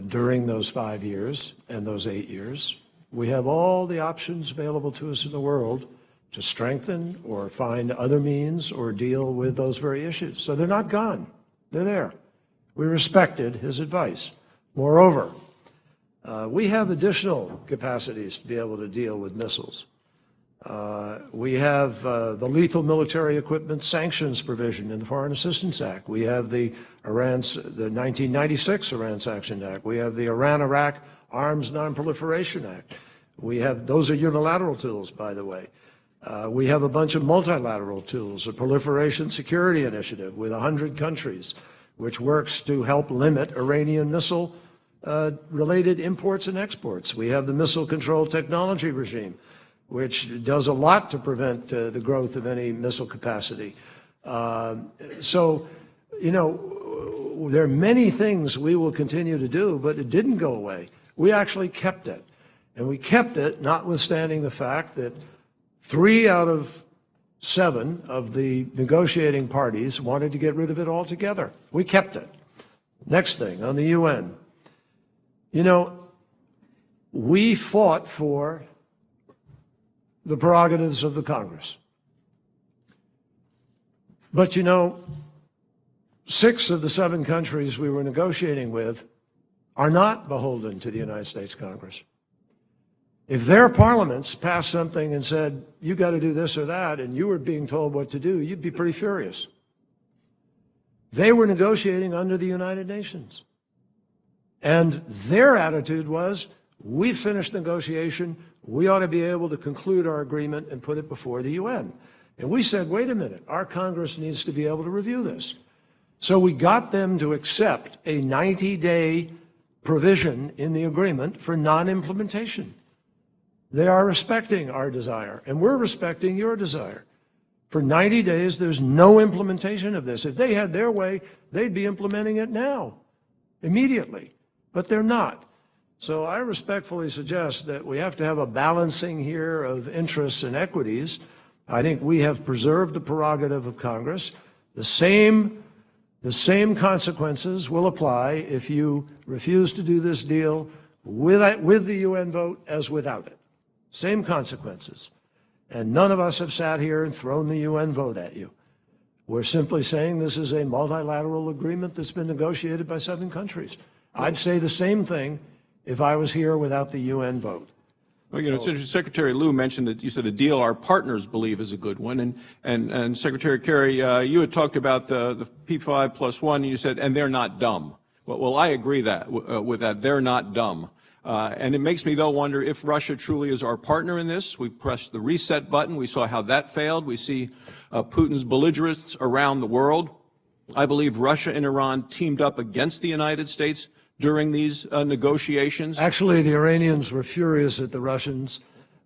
during those 5 years and those 8 years, we have all the options available to us in the world to strengthen or find other means or deal with those very issues. So they're not gone. They're there. We respected his advice. Moreover, we have additional capacities to be able to deal with missiles. We have the lethal military equipment sanctions provision in the Foreign Assistance Act. We have the 1996 Iran Sanctions Act. We have the Iran-Iraq Arms Non-Proliferation Act. We have, those are unilateral tools, by the way. We have a bunch of multilateral tools, a Proliferation Security Initiative with 100 countries, which works to help limit Iranian missile related imports and exports. We have the Missile Control Technology Regime, which does a lot to prevent the growth of any missile capacity. So, you know, there are many things we will continue to do, but it didn't go away. We actually kept it. And we kept it notwithstanding the fact that 3 out of 7 of the negotiating parties wanted to get rid of it altogether. We kept it. Next thing, on the UN. You know, we fought for the prerogatives of the Congress. But, you know, 6 of the 7 countries we were negotiating with are not beholden to the United States Congress. If their parliaments passed something and said, you got to do this or that, and you were being told what to do, you'd be pretty furious. They were negotiating under the United Nations. And their attitude was, we finished negotiation, we ought to be able to conclude our agreement and put it before the UN. And we said, wait a minute, our Congress needs to be able to review this. So we got them to accept a 90-day provision in the agreement for non-implementation. They are respecting our desire, and we're respecting your desire. For 90 days, there's no implementation of this. If they had their way, they'd be implementing it now, immediately, but they're not. So I respectfully suggest that we have to have a balancing here of interests and equities. I think we have preserved the prerogative of Congress. The same consequences will apply if you refuse to do this deal with the UN vote as without it. Same consequences. And none of us have sat here and thrown the UN vote at you. We're simply saying this is a multilateral agreement that's been negotiated by 7 countries. I'd say the same thing if I was here without the UN vote. Well, you know, it's interesting. Secretary Lew mentioned that you said a deal our partners believe is a good one, and Secretary Kerry, you had talked about the P5+1, and you said, and they're not dumb. Well, I agree with that. They're not dumb. And it makes me, though, wonder if Russia truly is our partner in this. We pressed the reset button. We saw how that failed. We see Putin's belligerents around the world. I believe Russia and Iran teamed up against the United States during these negotiations. Actually, the Iranians were furious at the Russians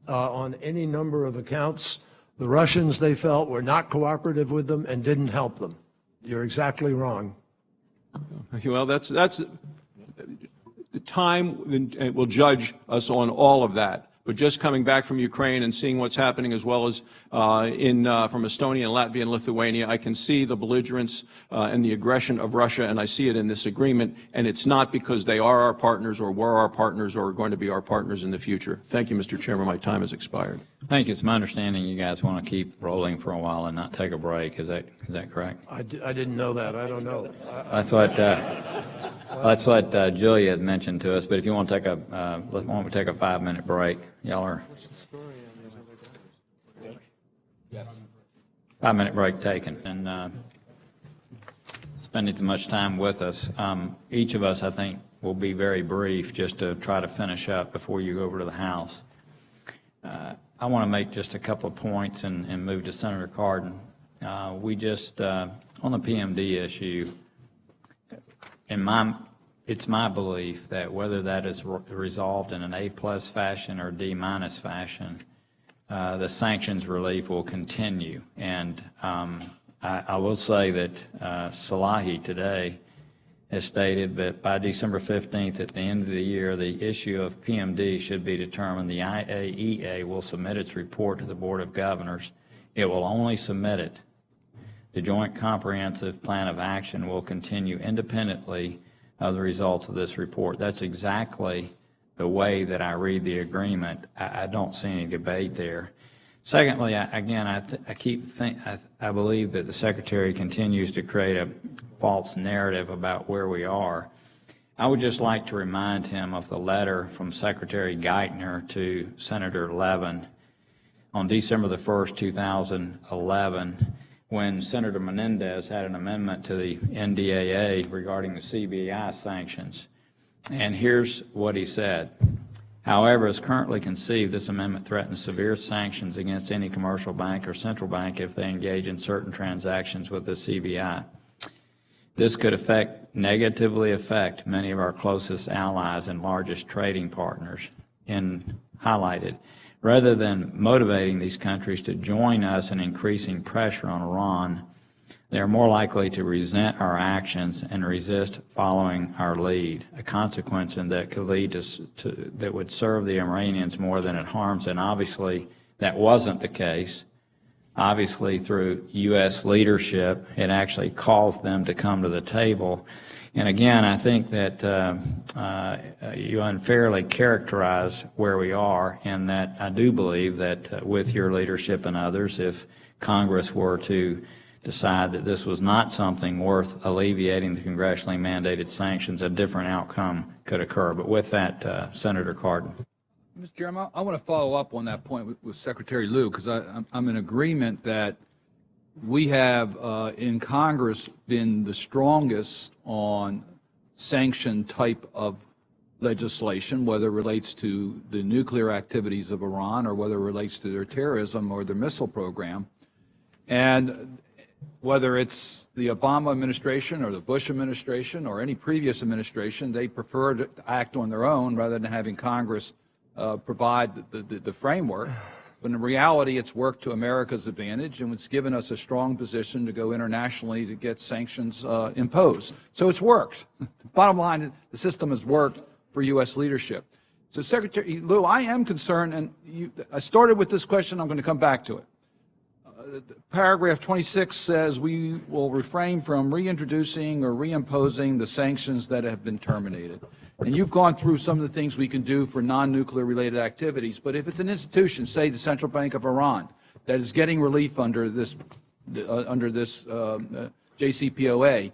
on any number of accounts. The Russians, they felt, were not cooperative with them and didn't help them. You're exactly wrong. Well, that's the time will judge us on all of that. But just coming back from Ukraine and seeing what's happening, as well as from Estonia and Latvia and Lithuania, I can see the belligerence and the aggression of Russia, and I see it in this agreement. And it's not because they are our partners or were our partners or are going to be our partners in the future. Thank you, Mr. Chairman. My time has expired. Thank you. It's my understanding you guys want to keep rolling for a while and not take a break. Is that correct? I didn't know that. I don't know. That's what Julia had mentioned to us. But if you want to take why don't we take a 5-minute break? Y'all are. 5-minute break taken. And spending as much time with us. Each of us, I think, will be very brief just to try to finish up before you go over to the House. I want to make just a couple of points and move to Senator Cardin. We just, on the PMD issue, it's my belief that whether that is resolved in an A+ fashion or D- fashion, the sanctions relief will continue. And I will say that Salahi today has stated that by December 15th, at the end of the year, the issue of PMD should be determined. The IAEA will submit its report to the Board of Governors. It will only submit it. The Joint Comprehensive Plan of Action will continue independently of the results of this report. That's exactly the way that I read the agreement. I don't see any debate there. Secondly, I believe that the Secretary continues to create a false narrative about where we are. I would just like to remind him of the letter from Secretary Geithner to Senator Levin on December the 1st, 2011, when Senator Menendez had an amendment to the NDAA regarding the CBI sanctions. And here's what he said. However, as currently conceived, this amendment threatens severe sanctions against any commercial bank or central bank if they engage in certain transactions with the CBI. This could negatively affect many of our closest allies and largest trading partners. And highlighted, rather than motivating these countries to join us in increasing pressure on Iran, they are more likely to resent our actions and resist following our lead, a consequence that could lead that would serve the Iranians more than it harms. And obviously, that wasn't the case. Obviously, through U.S. leadership, it actually caused them to come to the table. And again, I think that you unfairly characterize where we are, and that I do believe that with your leadership and others, if Congress were to decide that this was not something worth alleviating the congressionally mandated sanctions, a different outcome could occur. But with that, Senator Cardin. Mr. Chairman, I want to follow up on that point with Secretary Lew, because I'm in agreement that we have in Congress been the strongest on sanction type of legislation, whether it relates to the nuclear activities of Iran or whether it relates to their terrorism or their missile program. And whether it's the Obama administration or the Bush administration or any previous administration, they prefer to act on their own rather than having Congress provide the framework. But in reality, it's worked to America's advantage, and it's given us a strong position to go internationally to get sanctions imposed. So it's worked. Bottom line, the system has worked for U.S. leadership. So Secretary Lew, I am concerned, and I started with this question, I'm going to come back to it. Paragraph 26 says we will refrain from reintroducing or reimposing the sanctions that have been terminated. And you've gone through some of the things we can do for non-nuclear related activities, but if it's an institution, say the Central Bank of Iran, that is getting relief under this JCPOA,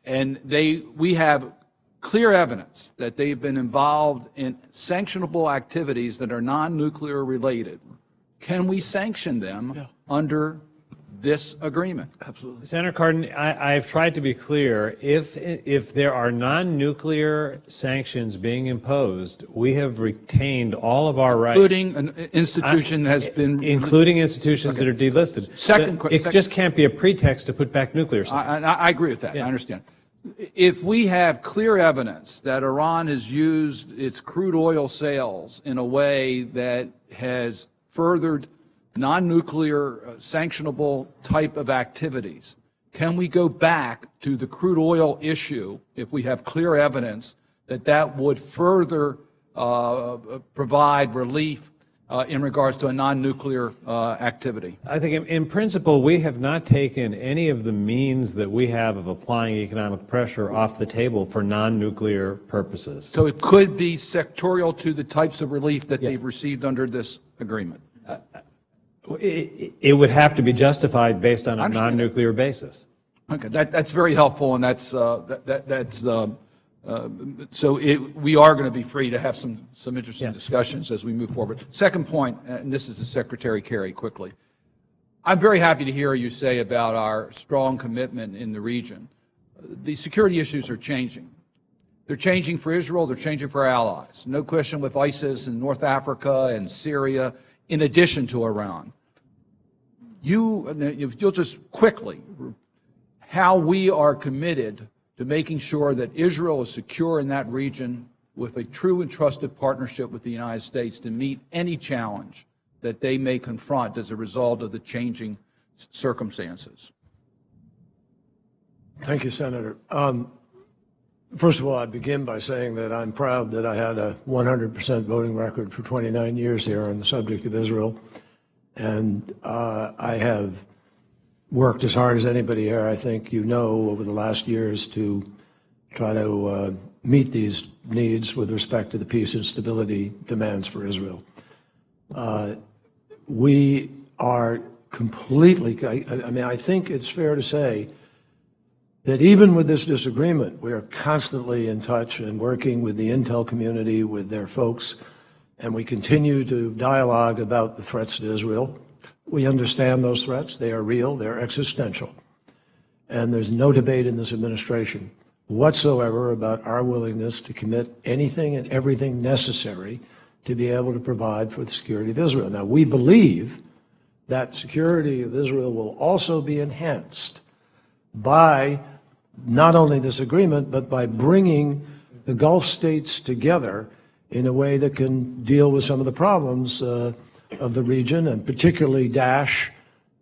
and we have clear evidence that they've been involved in sanctionable activities that are non-nuclear related, can we sanction them under this agreement? Absolutely. Senator Cardin, I've tried to be clear. If there are non-nuclear sanctions being imposed, we have retained all of our rights. Including an institution has been... Including institutions that are delisted. It just can't be a pretext to put back nuclear sanctions. I agree with that. Yeah. I understand. If we have clear evidence that Iran has used its crude oil sales in a way that has furthered non-nuclear sanctionable type of activities, can we go back to the crude oil issue if we have clear evidence that that would further provide relief in regards to a non-nuclear activity? I think in principle we have not taken any of the means that we have of applying economic pressure off the table for non-nuclear purposes. So it could be sectorial to the types of relief that they've received under this agreement? It would have to be justified based on a non-nuclear basis. Okay, that's very helpful, and we are going to be free to have some interesting discussions as we move forward. Second point, and this is to Secretary Kerry quickly. I'm very happy to hear you say about our strong commitment in the region. The security issues are changing. They're changing for Israel, they're changing for our allies. No question with ISIS in North Africa and Syria, in addition to Iran. If you'll just quickly, how we are committed to making sure that Israel is secure in that region with a true and trusted partnership with the United States to meet any challenge that they may confront as a result of the changing circumstances. Thank you, Senator. First of all, I begin by saying that I'm proud that I had a 100% voting record for 29 years here on the subject of Israel. And I have worked as hard as anybody here, I think you know, over the last years to try to meet these needs with respect to the peace and stability demands for Israel. We are completely, I think it's fair to say that even with this disagreement, we are constantly in touch and working with the intel community, with their folks, and we continue to dialogue about the threats to Israel. We understand those threats. They are real. They're existential. And there's no debate in this administration whatsoever about our willingness to commit anything and everything necessary to be able to provide for the security of Israel. Now, we believe that security of Israel will also be enhanced by not only this agreement, but by bringing the Gulf states together in a way that can deal with some of the problems of the region, and particularly Daesh,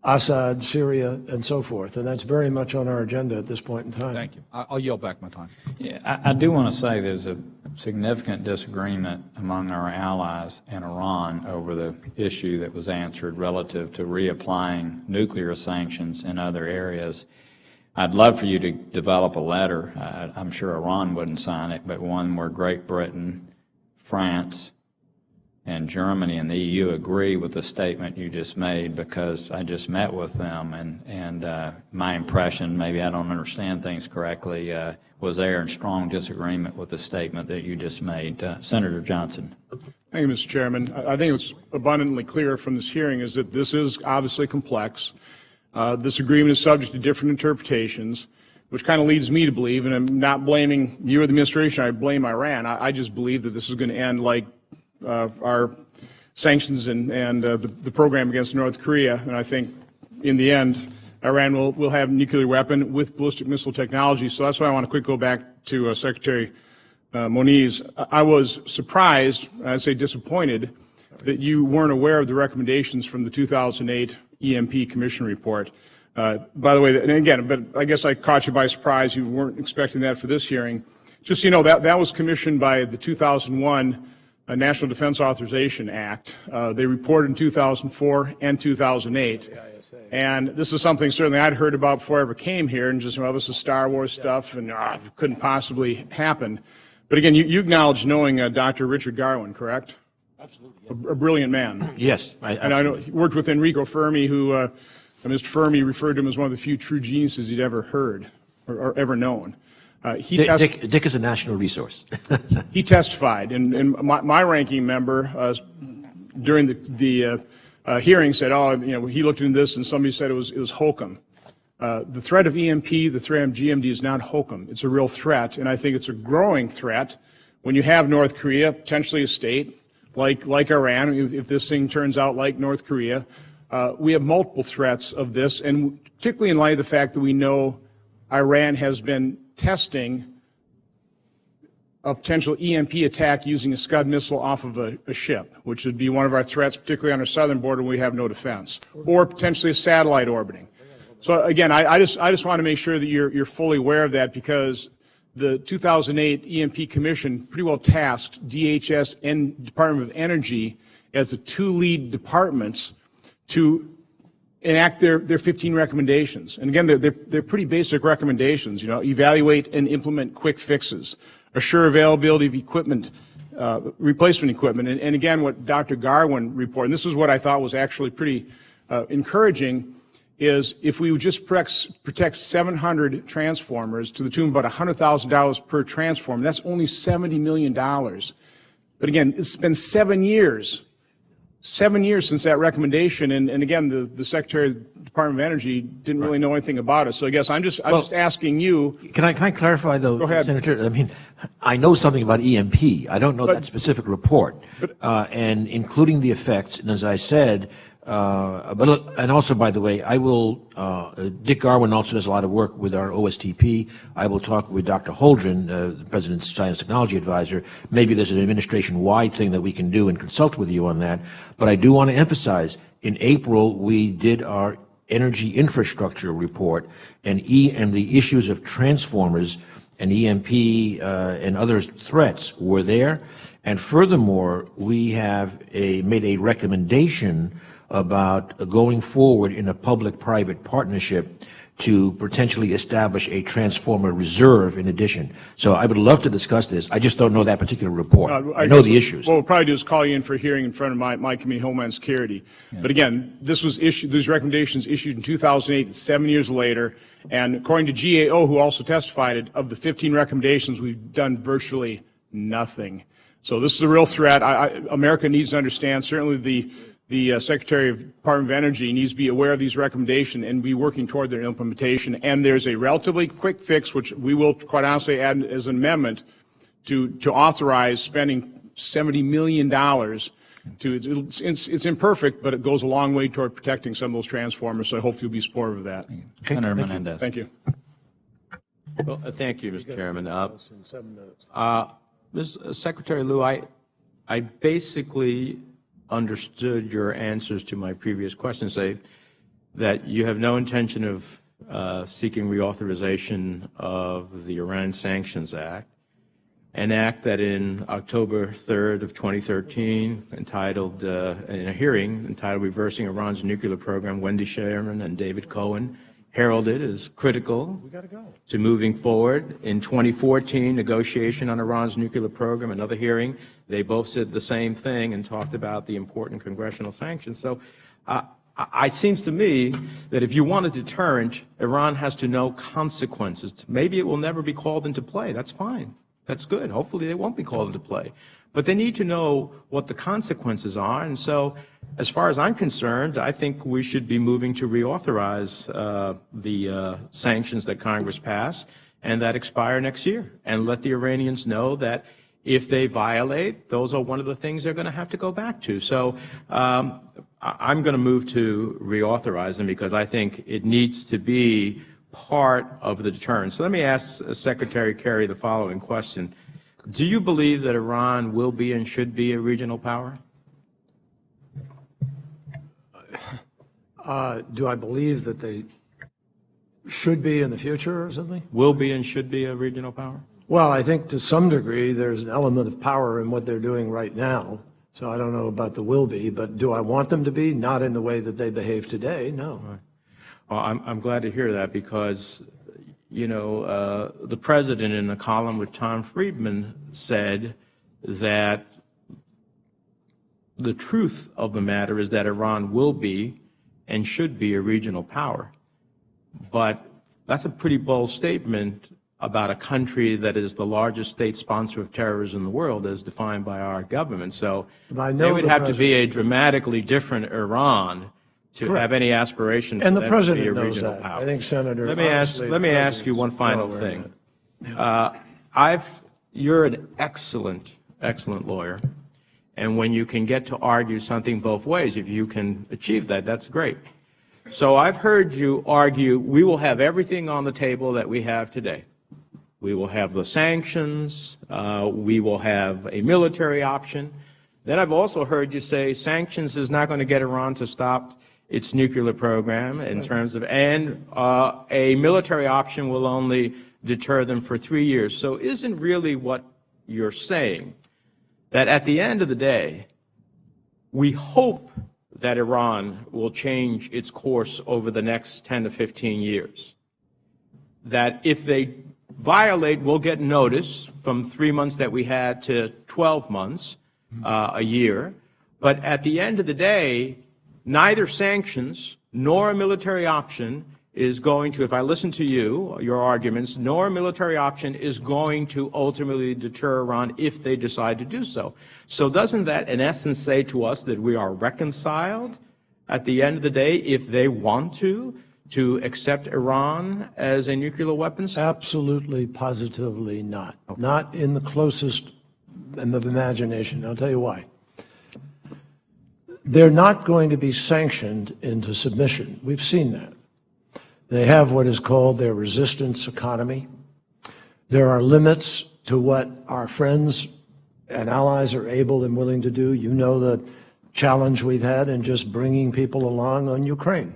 Assad, Syria, and so forth. And that's very much on our agenda at this point in time. Thank you. I'll yield back my time. Yeah, I do want to say there's a significant disagreement among our allies and Iran over the issue that was answered relative to reapplying nuclear sanctions in other areas. I'd love for you to develop a letter. I'm sure Iran wouldn't sign it, but one where Great Britain, France, and Germany and the EU agree with the statement you just made, because I just met with them, and my impression, maybe I don't understand things correctly, was they're in strong disagreement with the statement that you just made. Senator Johnson. Thank you, Mr. Chairman. I think it's abundantly clear from this hearing is that this is obviously complex. This agreement is subject to different interpretations, which kind of leads me to believe, and I'm not blaming you or the administration, I blame Iran. I just believe that this is going to end like our sanctions and the program against North Korea. And I think in the end, Iran will have a nuclear weapon with ballistic missile technology. So that's why I want to quick go back to Secretary Moniz. I was surprised, I'd say disappointed, that you weren't aware of the recommendations from the 2008 EMP Commission report. By the way, and again, but I guess I caught you by surprise. You weren't expecting that for this hearing. Just so you know, that was commissioned by the 2001 National Defense Authorization Act. They reported in 2004 and 2008. And this is something certainly I'd heard about before I ever came here, and just, well, this is Star Wars stuff, and it couldn't possibly happen. But again, you acknowledge knowing Dr. Richard Garwin, correct? Absolutely. A brilliant man. Yes. And I know he worked with Enrico Fermi, who Mr. Fermi referred to him as one of the few true geniuses he'd ever heard or ever known. Dick is a national resource. He testified, and my ranking member during the hearing said, "Oh, you know, he looked into this, and somebody said it was hokum." The threat of EMP, the threat of GMD is not hokum. It's a real threat, and I think it's a growing threat when you have North Korea, potentially a state like Iran, if this thing turns out like North Korea. We have multiple threats of this, and particularly in light of the fact that we know Iran has been testing a potential EMP attack using a Scud missile off of a ship, which would be one of our threats, particularly on our southern border when we have no defense, or potentially a satellite orbiting. So again, I just want to make sure that you're fully aware of that, because the 2008 EMP Commission pretty well tasked DHS and Department of Energy as the two lead departments to enact their 15 recommendations. And again, they're pretty basic recommendations. You know, evaluate and implement quick fixes, assure availability of equipment, replacement equipment. And again, what Dr. Garwin reported, and this is what I thought was actually pretty encouraging, is if we would just protect 700 transformers to the tune of about $100,000 per transformer, that's only $70 million. But again, it's been 7 years since that recommendation, and again, the Secretary of the Department of Energy didn't really know anything about it. So I guess I'm just asking you. Can I clarify, though, Go ahead. Senator? I mean, I know something about EMP. I don't know that specific report, and including the effects. And as I said, and also, by the way, I will, Dick Garwin also does a lot of work with our OSTP. I will talk with Dr. Holdren, the President's Science Technology Advisor. Maybe there's an administration-wide thing that we can do and consult with you on that. But I do want to emphasize, in April, we did our energy infrastructure report, and the issues of transformers and EMP and other threats were there. And furthermore, we have made a recommendation about going forward in a public-private partnership to potentially establish a transformer reserve in addition. So I would love to discuss this. I just don't know that particular report. I know the issues. What we'll probably do is call you in for a hearing in front of my committee, Homeland Security. Yeah. But again, these recommendations issued in 2008, 7 years later, and according to GAO, who also testified, of the 15 recommendations, we've done virtually nothing. So this is a real threat. America needs to understand, certainly the Secretary of Department of Energy needs to be aware of these recommendations and be working toward their implementation. And there's a relatively quick fix, which we will quite honestly add as an amendment to authorize spending $70 million. It's imperfect, but it goes a long way toward protecting some of those transformers. So I hope you'll be supportive of that. Okay. Senator Menendez. Thank you. Well, thank you, Mr. Chairman. Ms. Secretary Lew, I basically understood your answers to my previous questions, say that you have no intention of seeking reauthorization of the Iran Sanctions Act, an act that in October 3rd of 2013, entitled, in a hearing entitled Reversing Iran's Nuclear Program, Wendy Sherman and David Cohen heralded as critical to moving forward. In 2014, negotiation on Iran's nuclear program, another hearing, they both said the same thing and talked about the important congressional sanctions. So it seems to me that if you want a deterrent, Iran has to know consequences. Maybe it will never be called into play. That's fine. That's good. Hopefully they won't be called into play. But they need to know what the consequences are. And so as far as I'm concerned, I think we should be moving to reauthorize the sanctions that Congress passed and that expire next year, and let the Iranians know that if they violate, those are one of the things they're going to have to go back to. So I'm going to move to reauthorize them because I think it needs to be part of the deterrence. So let me ask Secretary Kerry the following question. Do you believe that Iran will be and should be a regional power? Do I believe that they should be in the future or something? Will be and should be a regional power? Well, I think to some degree there's an element of power in what they're doing right now. So I don't know about the will be, but do I want them to be? Not in the way that they behave today, no. Right. Well, I'm glad to hear that because, you know, the president in a column with Tom Friedman said that the truth of the matter is that Iran will be and should be a regional power. But that's a pretty bold statement about a country that is the largest state sponsor of terrorism in the world as defined by our government. So they would have to be a dramatically different Iran to have any aspiration for them to be a regional power. I think, Senator. Let me ask you one final thing. You're an excellent lawyer, and when you can get to argue something both ways, if you can achieve that, that's great. So I've heard you argue we will have everything on the table that we have today. We will have the sanctions. We will have a military option. Then I've also heard you say sanctions is not going to get Iran to stop its nuclear program in terms of, and a military option will only deter them for 3 years. So isn't really what you're saying that at the end of the day, we hope that Iran will change its course over the next 10 to 15 years? That if they violate, we'll get notice from 3 months that we had to 12 months, a year. But at the end of the day, neither sanctions nor a military option is going to, if I listen to you, your arguments, nor a military option is going to ultimately deter Iran if they decide to do so. So doesn't that in essence say to us that we are reconciled at the end of the day if they want to accept Iran as a nuclear weapons? Absolutely, positively not. Okay. Not in the closest of imagination. I'll tell you why. They're not going to be sanctioned into submission. We've seen that. They have what is called their resistance economy. There are limits to what our friends and allies are able and willing to do. You know the challenge we've had in just bringing people along on Ukraine.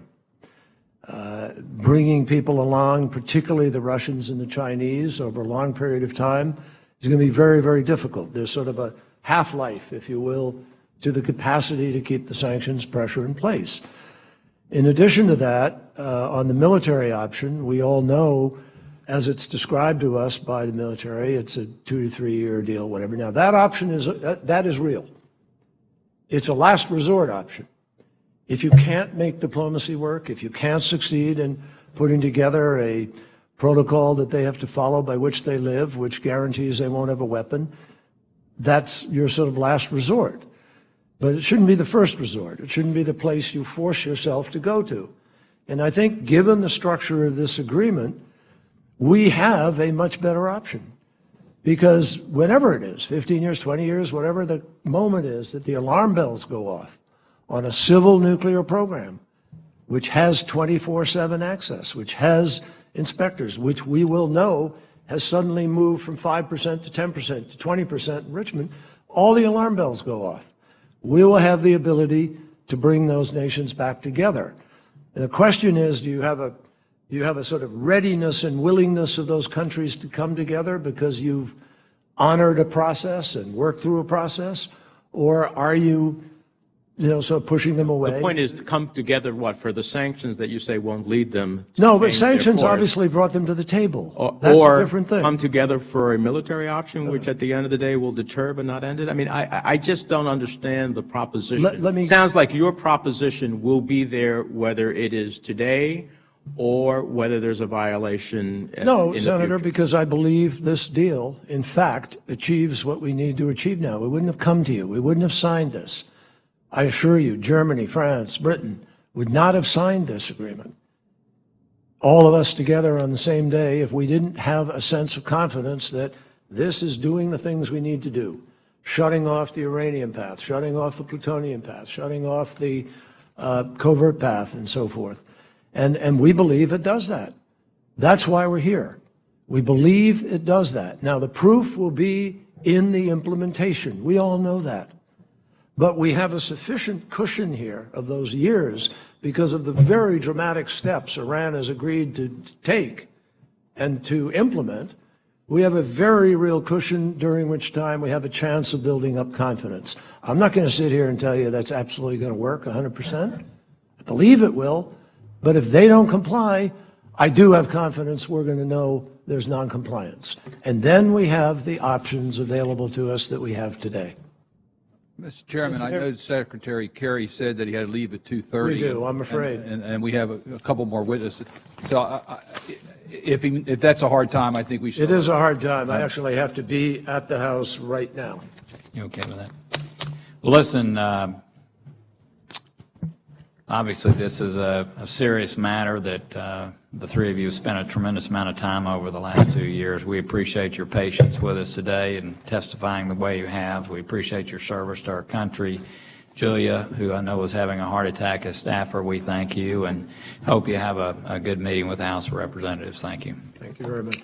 Bringing people along, particularly the Russians and the Chinese, over a long period of time is going to be very, very difficult. There's sort of a half-life, if you will, to the capacity to keep the sanctions pressure in place. In addition to that, on the military option, we all know, as it's described to us by the military, it's a 2 to 3 year deal, whatever. Now, that option is real. It's a last resort option. If you can't make diplomacy work, if you can't succeed in putting together a protocol that they have to follow by which they live, which guarantees they won't have a weapon, that's your sort of last resort. But it shouldn't be the first resort. It shouldn't be the place you force yourself to go to. And I think given the structure of this agreement, we have a much better option. Because whenever it is, 15 years, 20 years, whatever the moment is that the alarm bells go off on a civil nuclear program, which has 24/7 access, which has inspectors, which we will know has suddenly moved from 5% to 10% to 20% enrichment, all the alarm bells go off. We will have the ability to bring those nations back together. And the question is, do you have a sort of readiness and willingness of those countries to come together because you've honored a process and worked through a process, or are you, sort of pushing them away? The point is to come together, what, for the sanctions that you say won't lead them to No, but change their sanctions course. obviously brought them to the table. That's a different thing. Or come together for a military option, which at the end of the day will deter but not end it. I mean, I just don't understand the proposition. Let me. Sounds like your proposition will be there whether it is today or whether there's a violation No, in Senator, the future. because I believe this deal, in fact, achieves what we need to achieve now. We wouldn't have come to you. We wouldn't have signed this I assure you, Germany, France, Britain would not have signed this agreement, all of us together on the same day, if we didn't have a sense of confidence that this is doing the things we need to do, shutting off the uranium path, shutting off the plutonium path, shutting off the covert path, and so forth. And we believe it does that. That's why we're here. We believe it does that. Now, the proof will be in the implementation. We all know that. But we have a sufficient cushion here of those years because of the very dramatic steps Iran has agreed to take and to implement. We have a very real cushion during which time we have a chance of building up confidence. I'm not going to sit here and tell you that's absolutely going to work 100%. I believe it will. But if they don't comply, I do have confidence we're going to know there's noncompliance. And then we have the options available to us that we have today. Mr. Chairman, I know Secretary Kerry said that he had to leave at 2:30. We do, I'm afraid. And we have a couple more witnesses. So if that's a hard time, I think we should. It is a hard time. I actually have to be at the House right now. You okay with that? Well, listen, obviously this is a serious matter that the three of you have spent a tremendous amount of time over the last 2 years. We appreciate your patience with us today and testifying the way you have. We appreciate your service to our country. Julia, who I know was having a heart attack as staffer, we thank you and hope you have a good meeting with the House of Representatives. Thank you. Thank you very much.